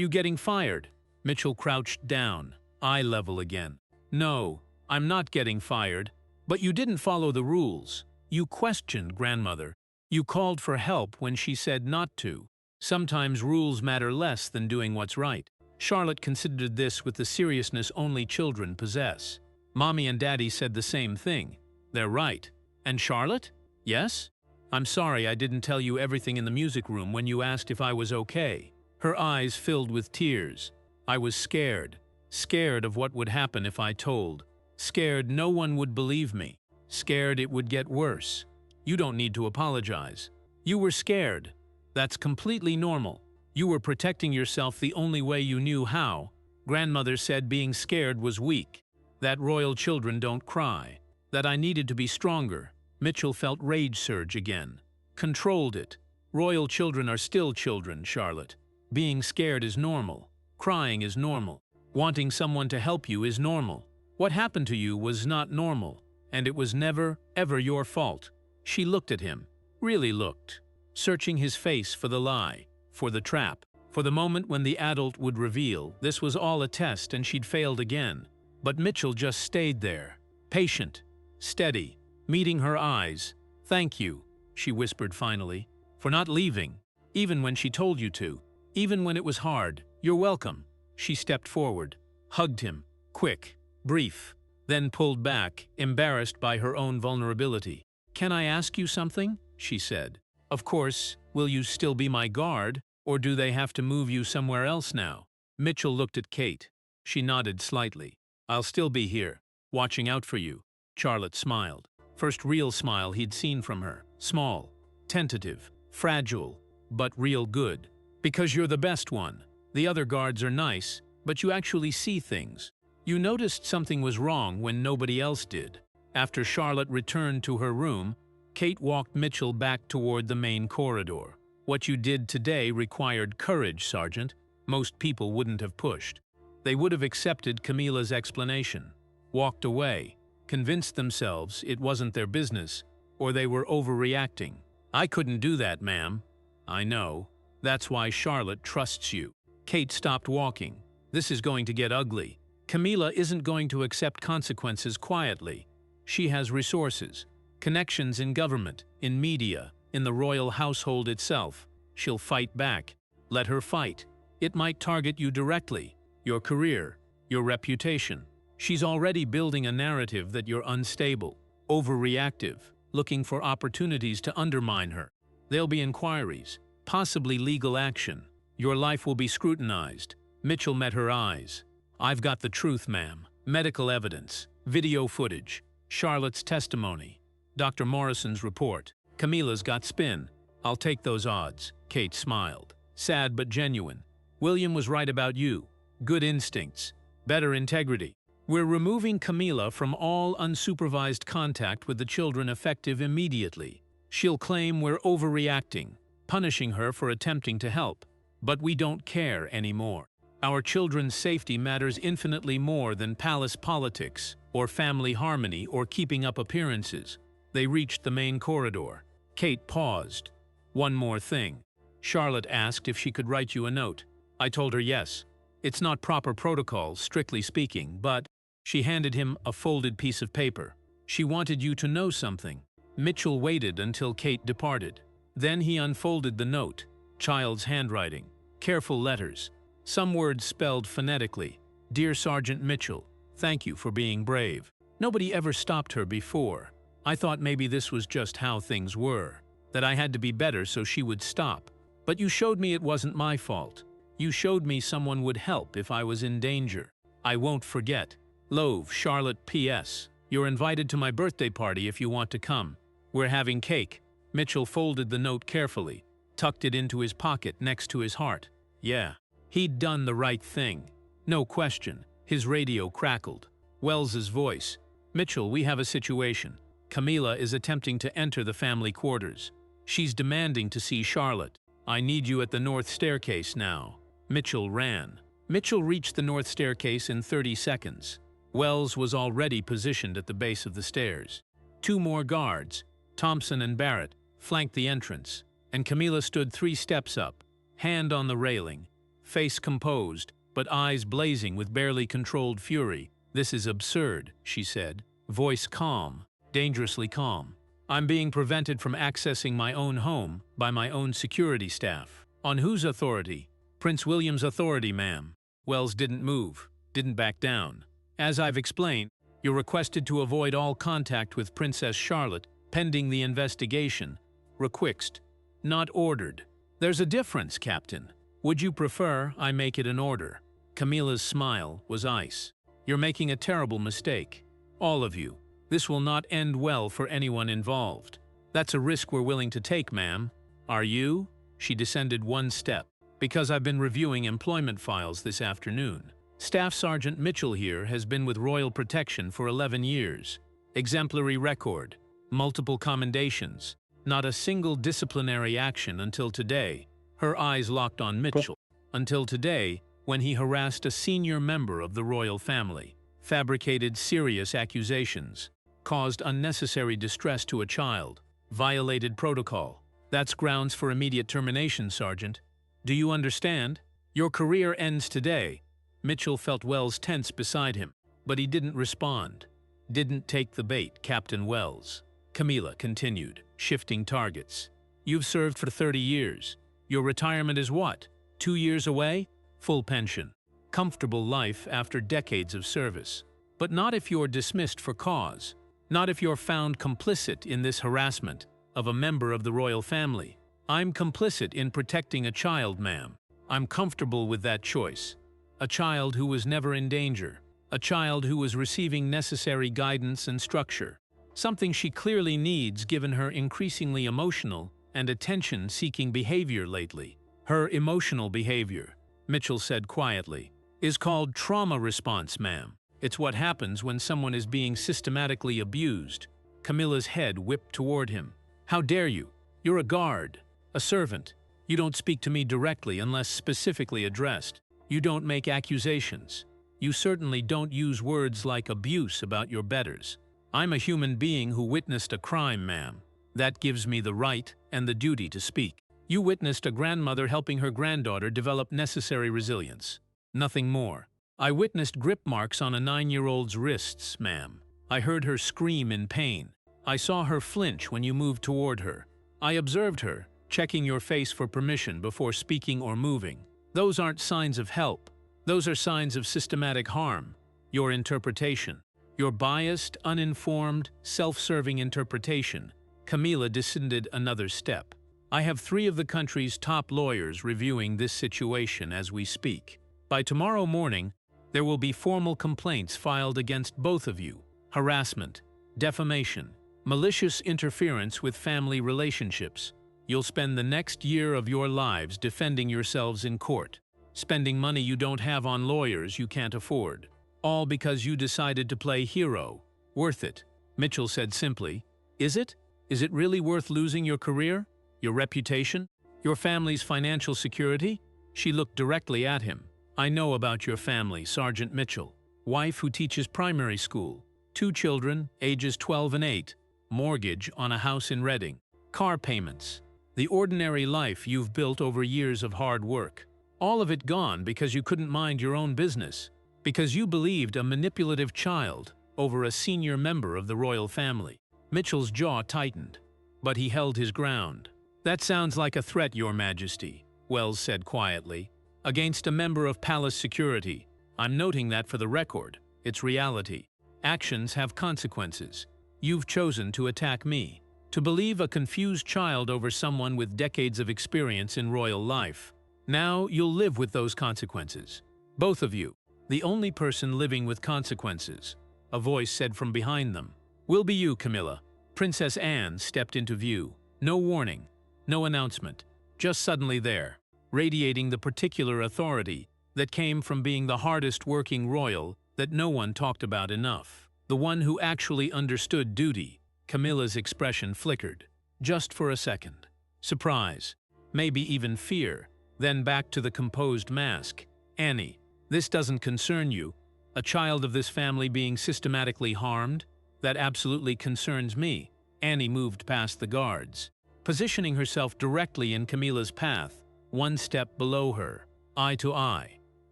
getting fired? Mitchell crouched down, eye level again. No, I'm not getting fired. But you didn't follow the rules. You questioned grandmother. You called for help when she said not to. Sometimes rules matter less than doing what's right. Charlotte considered this with the seriousness only children possess. Mommy and Daddy said the same thing. They're right. And Charlotte? Yes? I'm sorry I didn't tell you everything in the music room when you asked if I was okay. Her eyes filled with tears. I was scared. Scared of what would happen if I told. Scared no one would believe me. Scared it would get worse. You don't need to apologize. You were scared. That's completely normal. You were protecting yourself the only way you knew how. Grandmother said being scared was weak. That royal children don't cry. That I needed to be stronger. Mitchell felt rage surge again. Controlled it. Royal children are still children, Charlotte. Being scared is normal. Crying is normal. Wanting someone to help you is normal. What happened to you was not normal, and it was never, ever your fault. She looked at him. Really looked. Searching his face for the lie, for the trap, for the moment when the adult would reveal this was all a test and she'd failed again. But Mitchell just stayed there, patient, steady, meeting her eyes. Thank you, she whispered finally, for not leaving, even when she told you to, even when it was hard. You're welcome. She stepped forward, hugged him, quick, brief, then pulled back, embarrassed by her own vulnerability. Can I ask you something? She said. Of course. Will you still be my guard, or do they have to move you somewhere else now? Mitchell looked at Kate. She nodded slightly. I'll still be here, watching out for you. Charlotte smiled. First real smile he'd seen from her. Small, tentative, fragile, but real good. Because you're the best one. The other guards are nice, but you actually see things. You noticed something was wrong when nobody else did. After Charlotte returned to her room, Kate walked Mitchell back toward the main corridor. What you did today required courage, Sergeant. Most people wouldn't have pushed. They would have accepted Camila's explanation, walked away, convinced themselves it wasn't their business, or they were overreacting. I couldn't do that, ma'am. I know. That's why Charlotte trusts you. Kate stopped walking. This is going to get ugly. Camila isn't going to accept consequences quietly. She has resources, connections in government, in media, in the royal household itself. She'll fight back. Let her fight. It might target you directly, your career, your reputation. She's already building a narrative that you're unstable, overreactive, looking for opportunities to undermine her. There'll be inquiries, possibly legal action. Your life will be scrutinized. Mitchell met her eyes. I've got the truth, ma'am. Medical evidence, video footage, Charlotte's testimony, Dr. Morrison's report. Camila's got spin. I'll take those odds. Kate smiled. Sad but genuine. William was right about you. Good instincts. Better integrity. We're removing Camila from all unsupervised contact with the children effective immediately. She'll claim we're overreacting, punishing her for attempting to help. But we don't care anymore. Our children's safety matters infinitely more than palace politics, or family harmony, or keeping up appearances. They reached the main corridor. Kate paused. One more thing. Charlotte asked if she could write you a note. I told her yes. It's not proper protocol, strictly speaking, but she handed him a folded piece of paper. She wanted you to know something. Mitchell waited until Kate departed. Then he unfolded the note. Child's handwriting. Careful letters. Some words spelled phonetically. Dear Sergeant Mitchell, thank you for being brave. Nobody ever stopped her before. I thought maybe this was just how things were, that I had to be better so she would stop. But you showed me it wasn't my fault. You showed me someone would help if I was in danger. I won't forget. Love, Charlotte P.S. You're invited to my birthday party if you want to come. We're having cake. Mitchell folded the note carefully, tucked it into his pocket next to his heart. Yeah, he'd done the right thing. No question. His radio crackled. Wells's voice. Mitchell, we have a situation. Camila is attempting to enter the family quarters. She's demanding to see Charlotte. I need you at the north staircase now. Mitchell ran. Mitchell reached the north staircase in 30 seconds. Wells was already positioned at the base of the stairs. 2 more guards, Thompson and Barrett, flanked the entrance, and Camila stood 3 steps up, hand on the railing, face composed, but eyes blazing with barely controlled fury. This is absurd, she said, voice calm, dangerously calm. I'm being prevented from accessing my own home by my own security staff. On whose authority? Prince William's authority, ma'am. Wells didn't move, didn't back down. As I've explained, you're requested to avoid all contact with Princess Charlotte pending the investigation. Requixed, not ordered. There's a difference, Captain. Would you prefer I make it an order? Camila's smile was ice. You're making a terrible mistake. All of you. This will not end well for anyone involved. That's a risk we're willing to take, ma'am. Are you? She descended 1 step. Because I've been reviewing employment files this afternoon. Staff Sergeant Mitchell here has been with Royal Protection for 11 years. Exemplary record, multiple commendations, not a single disciplinary action until today. Her eyes locked on Mitchell. Until today, when he harassed a senior member of the royal family, fabricated serious accusations, caused unnecessary distress to a child, violated protocol. That's grounds for immediate termination, Sergeant. Do you understand? Your career ends today. Mitchell felt Wells tense beside him, but he didn't respond. Didn't take the bait, Captain Wells. Camila continued, shifting targets. You've served for 30 years. Your retirement is what? 2 years away? Full pension. Comfortable life after decades of service. But not if you're dismissed for cause. Not if you're found complicit in this harassment of a member of the royal family. I'm complicit in protecting a child, ma'am. I'm comfortable with that choice. A child who was never in danger. A child who was receiving necessary guidance and structure. Something she clearly needs given her increasingly emotional and attention-seeking behavior lately. Her emotional behavior, Mitchell said quietly, is called trauma response, ma'am. It's what happens when someone is being systematically abused. Camila's head whipped toward him. How dare you? You're a guard. A servant. You don't speak to me directly unless specifically addressed. You don't make accusations. You certainly don't use words like abuse about your betters. I'm a human being who witnessed a crime, ma'am. That gives me the right and the duty to speak. You witnessed a grandmother helping her granddaughter develop necessary resilience. Nothing more. I witnessed grip marks on a 9-year-old's wrists, ma'am. I heard her scream in pain. I saw her flinch when you moved toward her. I observed her, checking your face for permission before speaking or moving. Those aren't signs of help. Those are signs of systematic harm. Your interpretation. Your biased, uninformed, self-serving interpretation. Camila descended another step. I have 3 of the country's top lawyers reviewing this situation as we speak. By tomorrow morning, there will be formal complaints filed against both of you. Harassment, defamation, malicious interference with family relationships. You'll spend the next year of your lives defending yourselves in court, spending money you don't have on lawyers you can't afford. All because you decided to play hero. Worth it, Mitchell said simply. Is it? Is it really worth losing your career? Your reputation? Your family's financial security? She looked directly at him. I know about your family, Sergeant Mitchell. Wife who teaches primary school. 2 children, ages 12 and 8. Mortgage on a house in Reading. Car payments. The ordinary life you've built over years of hard work. All of it gone because you couldn't mind your own business. Because you believed a manipulative child over a senior member of the royal family. Mitchell's jaw tightened, but he held his ground. That sounds like a threat, Your Majesty. Wells said quietly. "Against a member of palace security. I'm noting that for the record. It's reality. Actions have consequences. You've chosen to attack me. To believe a confused child over someone with decades of experience in royal life. Now you'll live with those consequences. Both of you. The only person living with consequences," a voice said from behind them, "will be you, Camilla." Princess Anne stepped into view. No warning, no announcement, just suddenly there, radiating the particular authority that came from being the hardest working royal that no one talked about enough. The one who actually understood duty. Camilla's expression flickered, just for a second. Surprise, maybe even fear, then back to the composed mask. "Annie, this doesn't concern you. A child of this family being systematically harmed? That absolutely concerns me." Annie moved past the guards, positioning herself directly in Camilla's path, one step below her, eye to eye.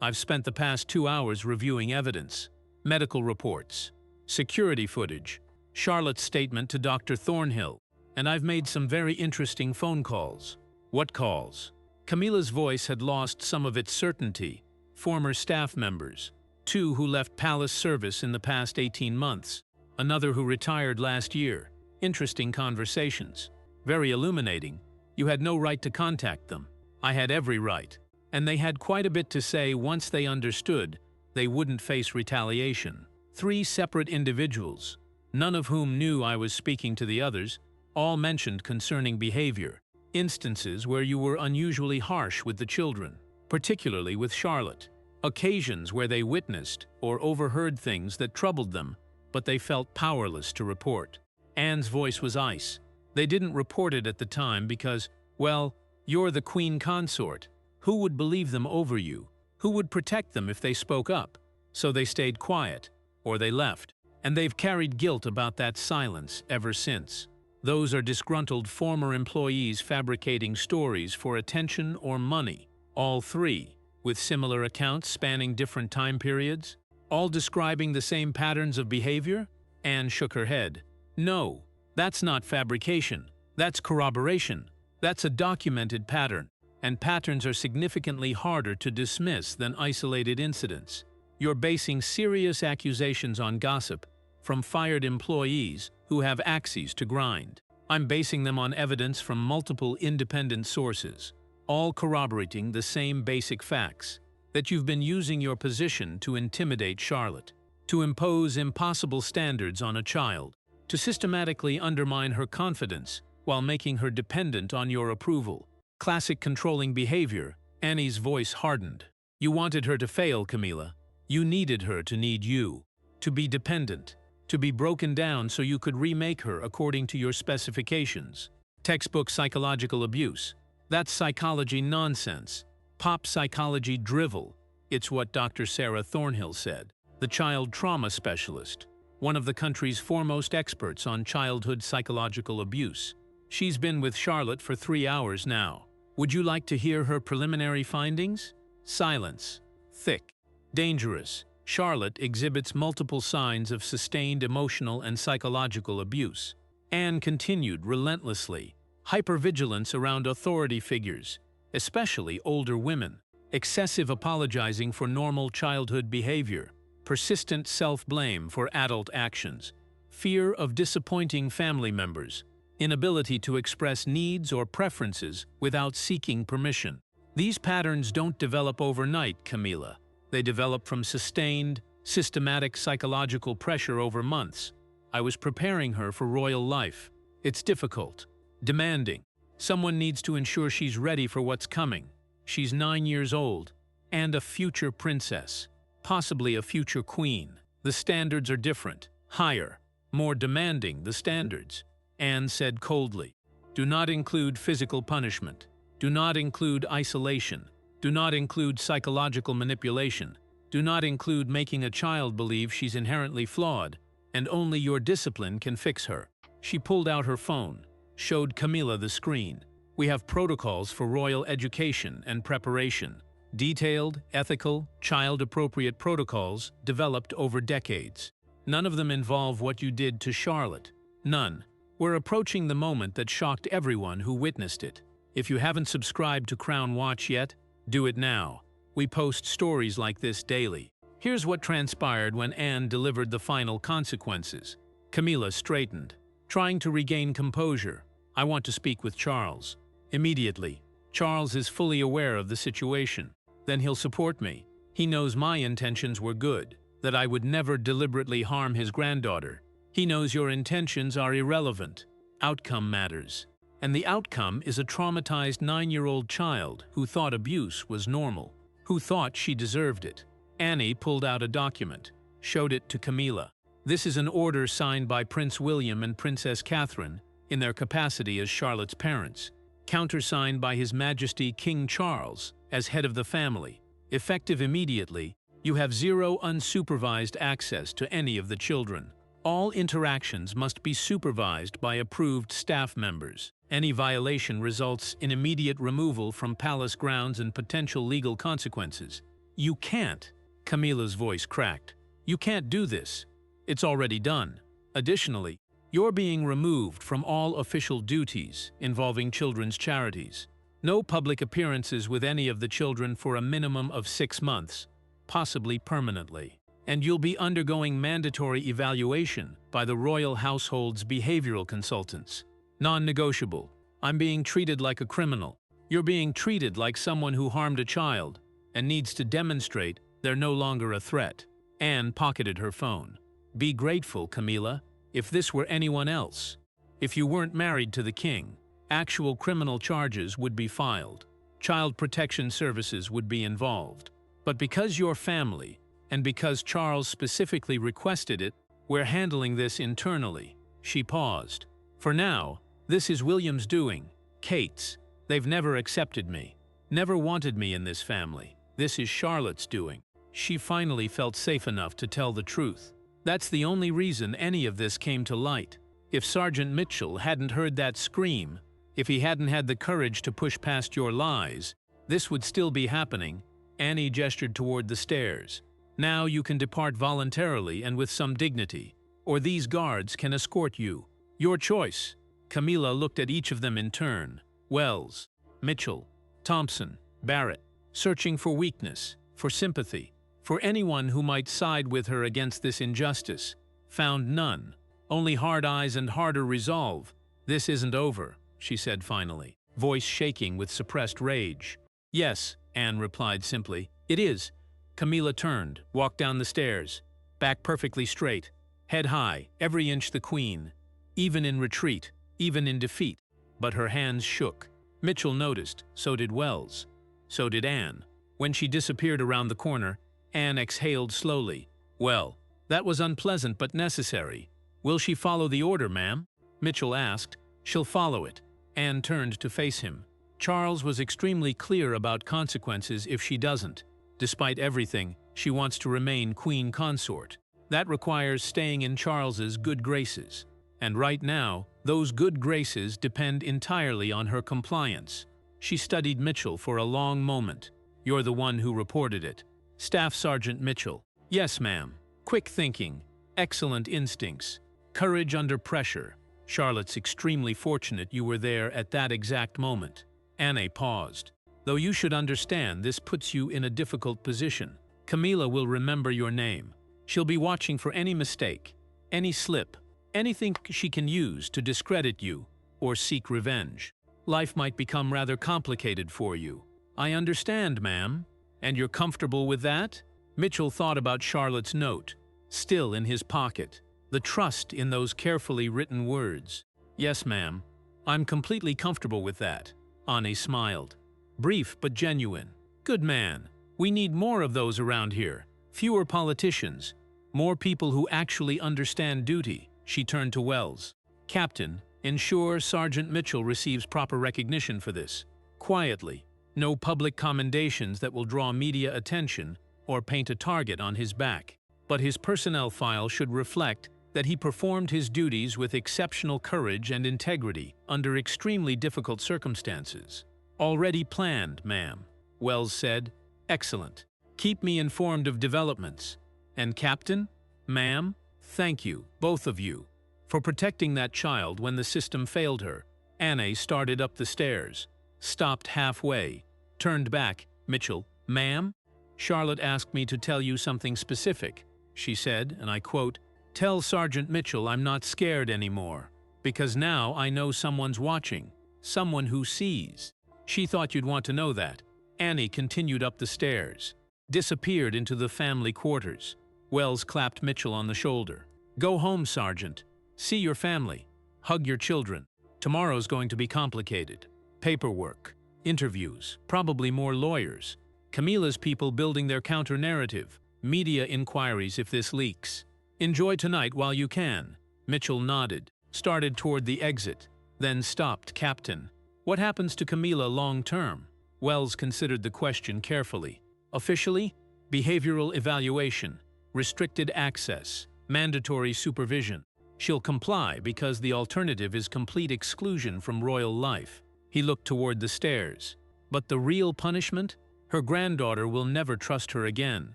"I've spent the past 2 hours reviewing evidence, medical reports, security footage, Charlotte's statement to Dr. Thornhill, and I've made some very interesting phone calls." "What calls?" Camilla's voice had lost some of its certainty. "Former staff members. 2 who left palace service in the past 18 months. Another who retired last year. Interesting conversations. Very illuminating. You had no right to contact them. I had every right. And they had quite a bit to say once they understood they wouldn't face retaliation. 3 separate individuals, none of whom knew I was speaking to the others, all mentioned concerning behavior. Instances where you were unusually harsh with the children, particularly with Charlotte. Occasions where they witnessed or overheard things that troubled them, but they felt powerless to report." Anne's voice was ice. "They didn't report it at the time because, well, you're the queen consort. Who would believe them over you? Who would protect them if they spoke up? So they stayed quiet, or they left. And they've carried guilt about that silence ever since. Those are disgruntled former employees fabricating stories for attention or money. All 3, with similar accounts spanning different time periods, all describing the same patterns of behavior?" Anne shook her head. "No, that's not fabrication. That's corroboration. That's a documented pattern, and patterns are significantly harder to dismiss than isolated incidents. You're basing serious accusations on gossip from fired employees who have axes to grind. I'm basing them on evidence from multiple independent sources, all corroborating the same basic facts: that you've been using your position to intimidate Charlotte, to impose impossible standards on a child, to systematically undermine her confidence while making her dependent on your approval. Classic controlling behavior." Annie's voice hardened. "You wanted her to fail, Camilla. You needed her to need you, to be dependent, to be broken down so you could remake her according to your specifications. Textbook psychological abuse. That's psychology nonsense. Pop psychology drivel. It's what Dr. Sarah Thornhill said, the child trauma specialist, one of the country's foremost experts on childhood psychological abuse. She's been with Charlotte for 3 hours now. Would you like to hear her preliminary findings?" Silence. Thick. Dangerous. Charlotte exhibits multiple signs of sustained emotional and psychological abuse. Anne continued relentlessly. Hypervigilance around authority figures, especially older women. Excessive apologizing for normal childhood behavior. Persistent self-blame for adult actions. Fear of disappointing family members. Inability to express needs or preferences without seeking permission. These patterns don't develop overnight, Camilla. They develop from sustained, systematic psychological pressure over months. I was preparing her for royal life. It's difficult, demanding. Someone needs to ensure she's ready for what's coming. She's 9 years old, and a future princess, possibly a future queen. The standards are different, higher, more demanding, the standards. Anne said coldly. Do not include physical punishment. Do not include isolation. Do not include psychological manipulation. Do not include making a child believe she's inherently flawed, and only your discipline can fix her. She pulled out her phone, showed Camilla the screen. We have protocols for royal education and preparation. Detailed, ethical, child-appropriate protocols developed over decades. None of them involve what you did to Charlotte. None. We're approaching the moment that shocked everyone who witnessed it. If you haven't subscribed to Crown Watch yet, do it now. We post stories like this daily. Here's what transpired when Anne delivered the final consequences. Camilla straightened, trying to regain composure. "I want to speak with Charles." Immediately. "Charles is fully aware of the situation. Then he'll support me. He knows my intentions were good, that I would never deliberately harm his granddaughter. He knows your intentions are irrelevant. Outcome matters. And the outcome is a traumatized 9-year-old child who thought abuse was normal, who thought she deserved it." Annie pulled out a document, showed it to Camilla. "This is an order signed by Prince William and Princess Catherine in their capacity as Charlotte's parents, countersigned by His Majesty King Charles as head of the family. Effective immediately, you have 0 unsupervised access to any of the children. All interactions must be supervised by approved staff members. Any violation results in immediate removal from palace grounds and potential legal consequences." "You can't." Camilla's voice cracked. "You can't do this. It's already done. Additionally, you're being removed from all official duties involving children's charities. No public appearances with any of the children for a minimum of 6 months, possibly permanently. And you'll be undergoing mandatory evaluation by the royal household's behavioral consultants. Non-negotiable. I'm being treated like a criminal. You're being treated like someone who harmed a child and needs to demonstrate they're no longer a threat." Anne pocketed her phone. "Be grateful, Camilla. If this were anyone else, if you weren't married to the king, actual criminal charges would be filed. Child protection services would be involved. But because you're family, and because Charles specifically requested it, we're handling this internally." She paused. "For now, this is William's doing. Kate's. They've never accepted me. Never wanted me in this family. This is Charlotte's doing." She finally felt safe enough to tell the truth. That's the only reason any of this came to light. If Sergeant Mitchell hadn't heard that scream, if he hadn't had the courage to push past your lies, this would still be happening. Annie gestured toward the stairs. "Now you can depart voluntarily and with some dignity, or these guards can escort you. Your choice." Camilla looked at each of them in turn. Wells, Mitchell, Thompson, Barrett, searching for weakness, for sympathy, for anyone who might side with her against this injustice. Found none. Only hard eyes and harder resolve. "This isn't over," she said finally, voice shaking with suppressed rage. "Yes," Anne replied simply. "It is." Camilla turned, walked down the stairs, back perfectly straight, head high, every inch the queen, even in retreat, even in defeat. But her hands shook. Mitchell noticed, so did Wells. So did Anne. When she disappeared around the corner, Anne exhaled slowly. "Well, that was unpleasant but necessary. Will she follow the order, ma'am?" Mitchell asked. "She'll follow it." Anne turned to face him. Charles was extremely clear about consequences if she doesn't. Despite everything, she wants to remain queen consort. That requires staying in Charles's good graces. And right now, those good graces depend entirely on her compliance. She studied Mitchell for a long moment. "You're the one who reported it." Staff Sergeant Mitchell. "Yes, ma'am. Quick thinking, excellent instincts, courage under pressure. Charlotte's extremely fortunate you were there at that exact moment." Anne paused. "Though you should understand this puts you in a difficult position. Camilla will remember your name. She'll be watching for any mistake, any slip, anything she can use to discredit you or seek revenge. Life might become rather complicated for you." "I understand, ma'am. And you're comfortable with that?" Mitchell thought about Charlotte's note, still in his pocket. The trust in those carefully written words. "Yes, ma'am. I'm completely comfortable with that." Anne smiled. Brief but genuine. "Good man. We need more of those around here. Fewer politicians. More people who actually understand duty." She turned to Wells. "Captain, ensure Sergeant Mitchell receives proper recognition for this. Quietly. No public commendations that will draw media attention or paint a target on his back. But his personnel file should reflect that he performed his duties with exceptional courage and integrity under extremely difficult circumstances." "Already planned, ma'am," Wells said. "Excellent. Keep me informed of developments. And Captain, ma'am, thank you, both of you, for protecting that child when the system failed her." Anne started up the stairs. stopped halfway, turned back. Mitchell, "Ma'am?" "Charlotte asked me to tell you something specific," she said, and I quote, "Tell Sergeant Mitchell I'm not scared anymore, because now I know someone's watching, someone who sees." She thought you'd want to know that. Annie continued up the stairs, disappeared into the family quarters. Wells clapped Mitchell on the shoulder. "Go home, Sergeant. See your family. Hug your children. Tomorrow's going to be complicated. Paperwork, interviews, probably more lawyers. Camila's people building their counter-narrative, media inquiries if this leaks. Enjoy tonight while you can." Mitchell nodded, started toward the exit, then stopped. "Captain, what happens to Camila long-term?" Wells considered the question carefully. "Officially, behavioral evaluation, restricted access, mandatory supervision. She'll comply because the alternative is complete exclusion from royal life." He looked toward the stairs. "But the real punishment? Her granddaughter will never trust her again.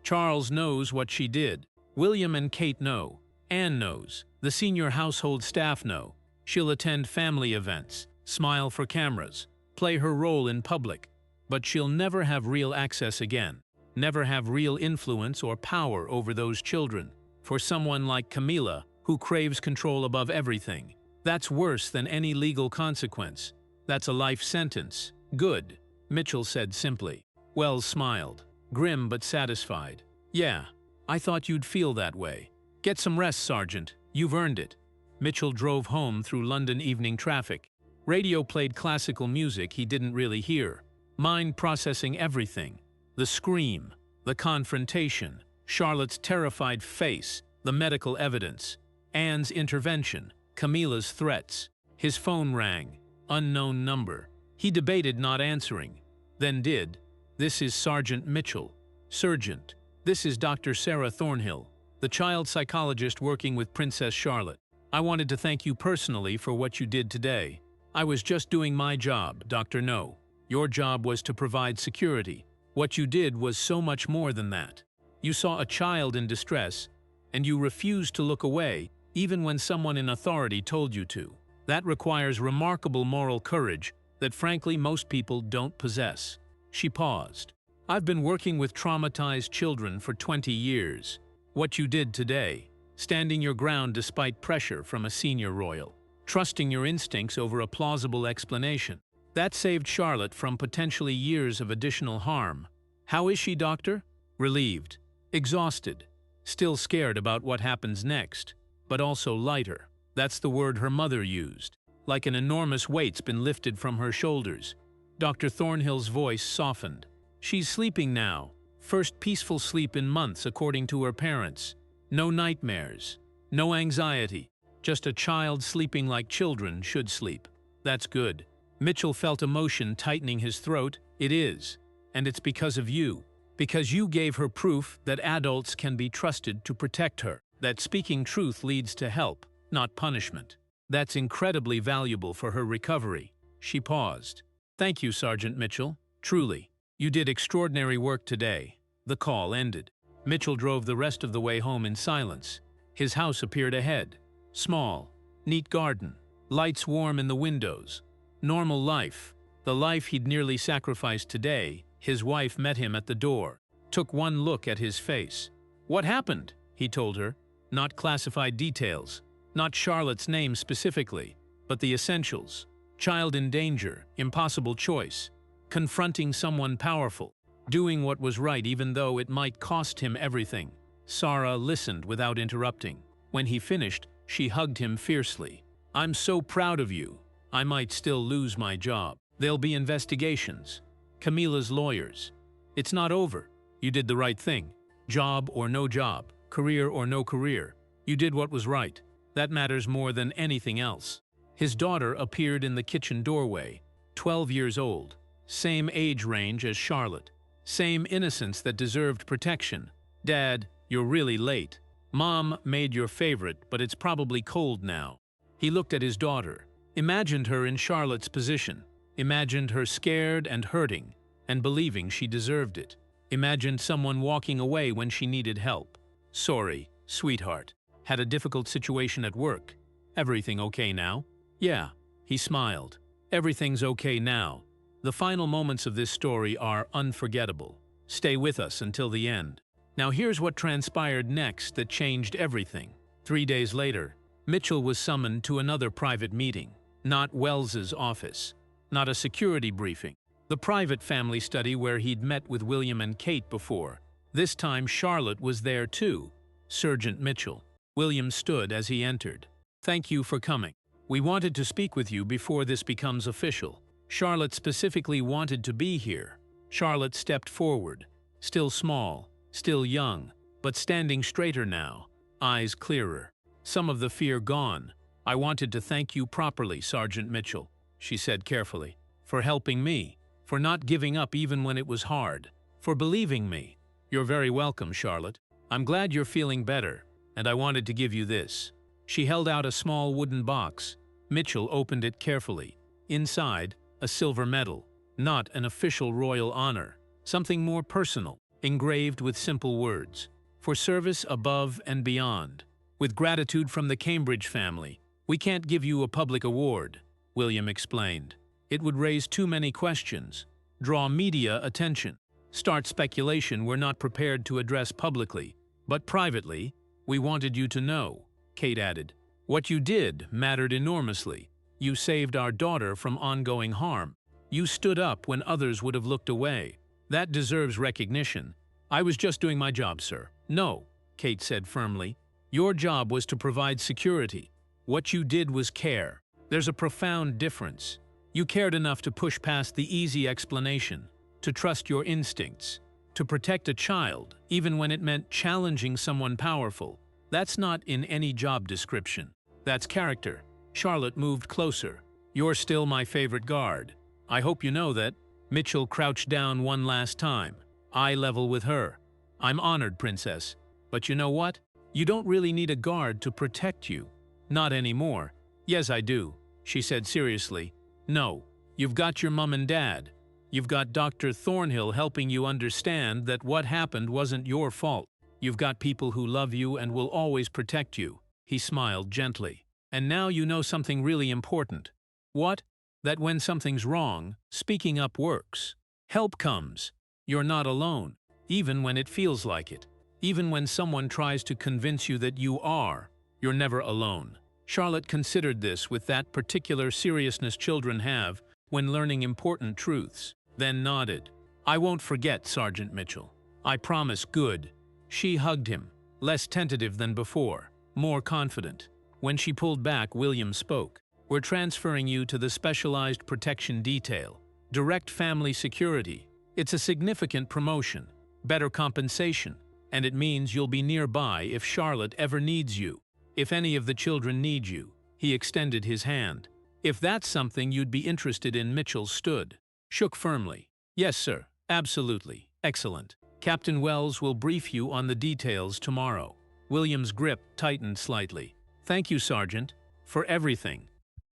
Charles knows what she did. William and Kate know. Anne knows. The senior household staff know. She'll attend family events, smile for cameras, play her role in public. But she'll never have real access again. Never have real influence or power over those children. For someone like Camila, who craves control above everything, that's worse than any legal consequence. That's a life sentence." "Good," Mitchell said simply. Wells smiled, grim but satisfied. "Yeah, I thought you'd feel that way. Get some rest, Sergeant. You've earned it." Mitchell drove home through London evening traffic. Radio played classical music he didn't really hear, mind processing everything. The scream, the confrontation, Charlotte's terrified face, the medical evidence, Anne's intervention, Camila's threats. His phone rang. Unknown number. He debated not answering, then did. "This is Sergeant Mitchell." "Sergeant, this is Dr. Sarah Thornhill, the child psychologist working with Princess Charlotte. I wanted to thank you personally for what you did today. I was just doing my job, Dr. No. Your job was to provide security. What you did was so much more than that. You saw a child in distress, and you refused to look away, even when someone in authority told you to. That requires remarkable moral courage that frankly most people don't possess." She paused. "I've been working with traumatized children for 20 years. What you did today, standing your ground despite pressure from a senior royal, trusting your instincts over a plausible explanation, that saved Charlotte from potentially years of additional harm. How is she, Doctor?" "Relieved. Exhausted. Still scared about what happens next, but also lighter." That's the word her mother used. Like an enormous weight's been lifted from her shoulders. Dr. Thornhill's voice softened. "She's sleeping now. First peaceful sleep in months, according to her parents. No nightmares. No anxiety. Just a child sleeping like children should sleep. That's good." Mitchell felt emotion tightening his throat. "It is. And it's because of you. Because you gave her proof that adults can be trusted to protect her. That speaking truth leads to help, not punishment. That's incredibly valuable for her recovery." She paused. "Thank you, Sergeant Mitchell. Truly. You did extraordinary work today." The call ended. Mitchell drove the rest of the way home in silence. His house appeared ahead. Small, neat garden, lights warm in the windows. Normal life. The life he'd nearly sacrificed today. His wife met him at the door, took one look at his face. "What happened?" he told her. Not classified details. Not Charlotte's name specifically, but the essentials. Child in danger, impossible choice, confronting someone powerful, doing what was right even though it might cost him everything. Sarah listened without interrupting. When he finished, she hugged him fiercely. "I'm so proud of you. I might still lose my job. There'll be investigations. Camila's lawyers. It's not over. You did the right thing. Job or no job, career or no career. You did what was right. That matters more than anything else." His daughter appeared in the kitchen doorway, 12 years old, same age range as Charlotte, same innocence that deserved protection. "Dad, you're really late. Mom made your favorite, but it's probably cold now." He looked at his daughter, imagined her in Charlotte's position, imagined her scared and hurting, and believing she deserved it. Imagined someone walking away when she needed help. "Sorry, sweetheart. Had a difficult situation at work. Everything okay now?" "Yeah." He smiled. "Everything's okay now. The final moments of this story are unforgettable. Stay with us until the end. Now here's what transpired next that changed everything. 3 days later, Mitchell was summoned to another private meeting. Not Wells's office. Not a security briefing. The private family study where he'd met with William and Kate before. This time Charlotte was there too. Sergeant Mitchell. William stood as he entered. "Thank you for coming. We wanted to speak with you before this becomes official." Charlotte specifically wanted to be here. Charlotte stepped forward. Still small, still young, but standing straighter now, eyes clearer. Some of the fear gone. "I wanted to thank you properly, Sergeant Mitchell," she said carefully, "for helping me, for not giving up even when it was hard, for believing me." "You're very welcome, Charlotte. I'm glad you're feeling better, and I wanted to give you this." She held out a small wooden box. Mitchell opened it carefully. Inside, a silver medal, not an official royal honor, something more personal, engraved with simple words. "For service above and beyond. With gratitude from the Cambridge family, we can't give you a public award," William explained. "It would raise too many questions, draw media attention, start speculation we're not prepared to address publicly. But privately, we wanted you to know," Kate added. "What you did mattered enormously. You saved our daughter from ongoing harm. You stood up when others would have looked away. That deserves recognition." "I was just doing my job, sir." "No," Kate said firmly. "Your job was to provide security. What you did was care. There's a profound difference. You cared enough to push past the easy explanation, to trust your instincts, to protect a child, even when it meant challenging someone powerful. That's not in any job description. That's character." Charlotte moved closer. "You're still my favorite guard. I hope you know that." Mitchell crouched down one last time, eye level with her. "I'm honored, Princess. But you know what? You don't really need a guard to protect you. Not anymore." "Yes, I do," she said seriously. "No, you've got your mom and dad. You've got Dr. Thornhill helping you understand that what happened wasn't your fault. You've got people who love you and will always protect you." He smiled gently. "And now you know something really important." "What?" "That when something's wrong, speaking up works. Help comes. You're not alone, even when it feels like it. Even when someone tries to convince you that you are, you're never alone." Charlotte considered this with that particular seriousness children have when learning important truths, then nodded. "I won't forget, Sergeant Mitchell. I promise." "Good." She hugged him, less tentative than before, more confident. When she pulled back, William spoke. "We're transferring you to the Specialized Protection Detail. Direct family security. It's a significant promotion, better compensation, and it means you'll be nearby if Charlotte ever needs you. If any of the children need you." He extended his hand. "If that's something you'd be interested in," Mitchell stood, shook firmly. "Yes, sir, absolutely. Excellent. Captain Wells will brief you on the details tomorrow." William's grip tightened slightly. "Thank you, Sergeant, for everything.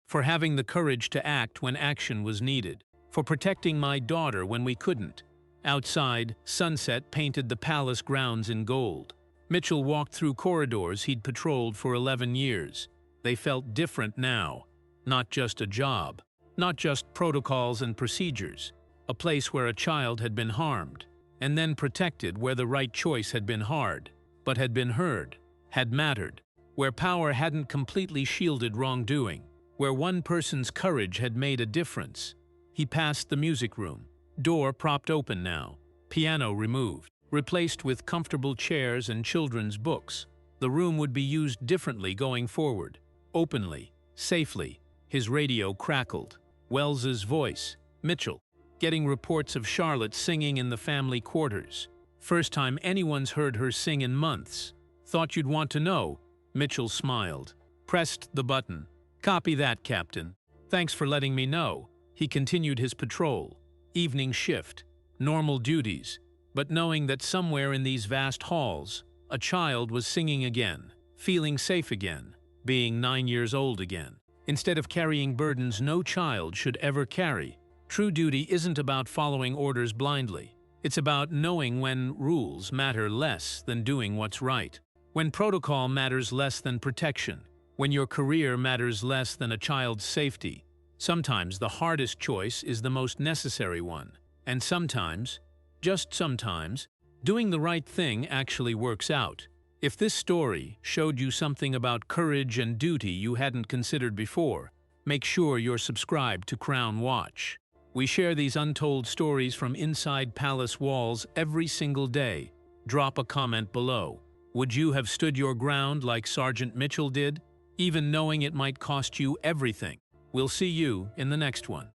For having the courage to act when action was needed. For protecting my daughter when we couldn't." Outside, sunset painted the palace grounds in gold. Mitchell walked through corridors he'd patrolled for 11 years. They felt different now. Not just a job. Not just protocols and procedures. A place where a child had been harmed, and then protected, where the right choice had been hard, but had been heard, had mattered. Where power hadn't completely shielded wrongdoing. Where one person's courage had made a difference. He passed the music room. Door propped open now. Piano removed. Replaced with comfortable chairs and children's books. The room would be used differently going forward. Openly. Safely. His radio crackled. Wells's voice. "Mitchell." Getting reports of Charlotte singing in the family quarters. First time anyone's heard her sing in months. "Thought you'd want to know." Mitchell smiled. Pressed the button. "Copy that, Captain. Thanks for letting me know." He continued his patrol. Evening shift. Normal duties. But knowing that somewhere in these vast halls, a child was singing again, feeling safe again, being 9 years old again. Instead of carrying burdens no child should ever carry, true duty isn't about following orders blindly. It's about knowing when rules matter less than doing what's right. When protocol matters less than protection. When your career matters less than a child's safety. Sometimes the hardest choice is the most necessary one. And sometimes, just sometimes, doing the right thing actually works out. If this story showed you something about courage and duty you hadn't considered before, make sure you're subscribed to Crown Watch. We share these untold stories from inside palace walls every single day. Drop a comment below. Would you have stood your ground like Sergeant Mitchell did, even knowing it might cost you everything? We'll see you in the next one.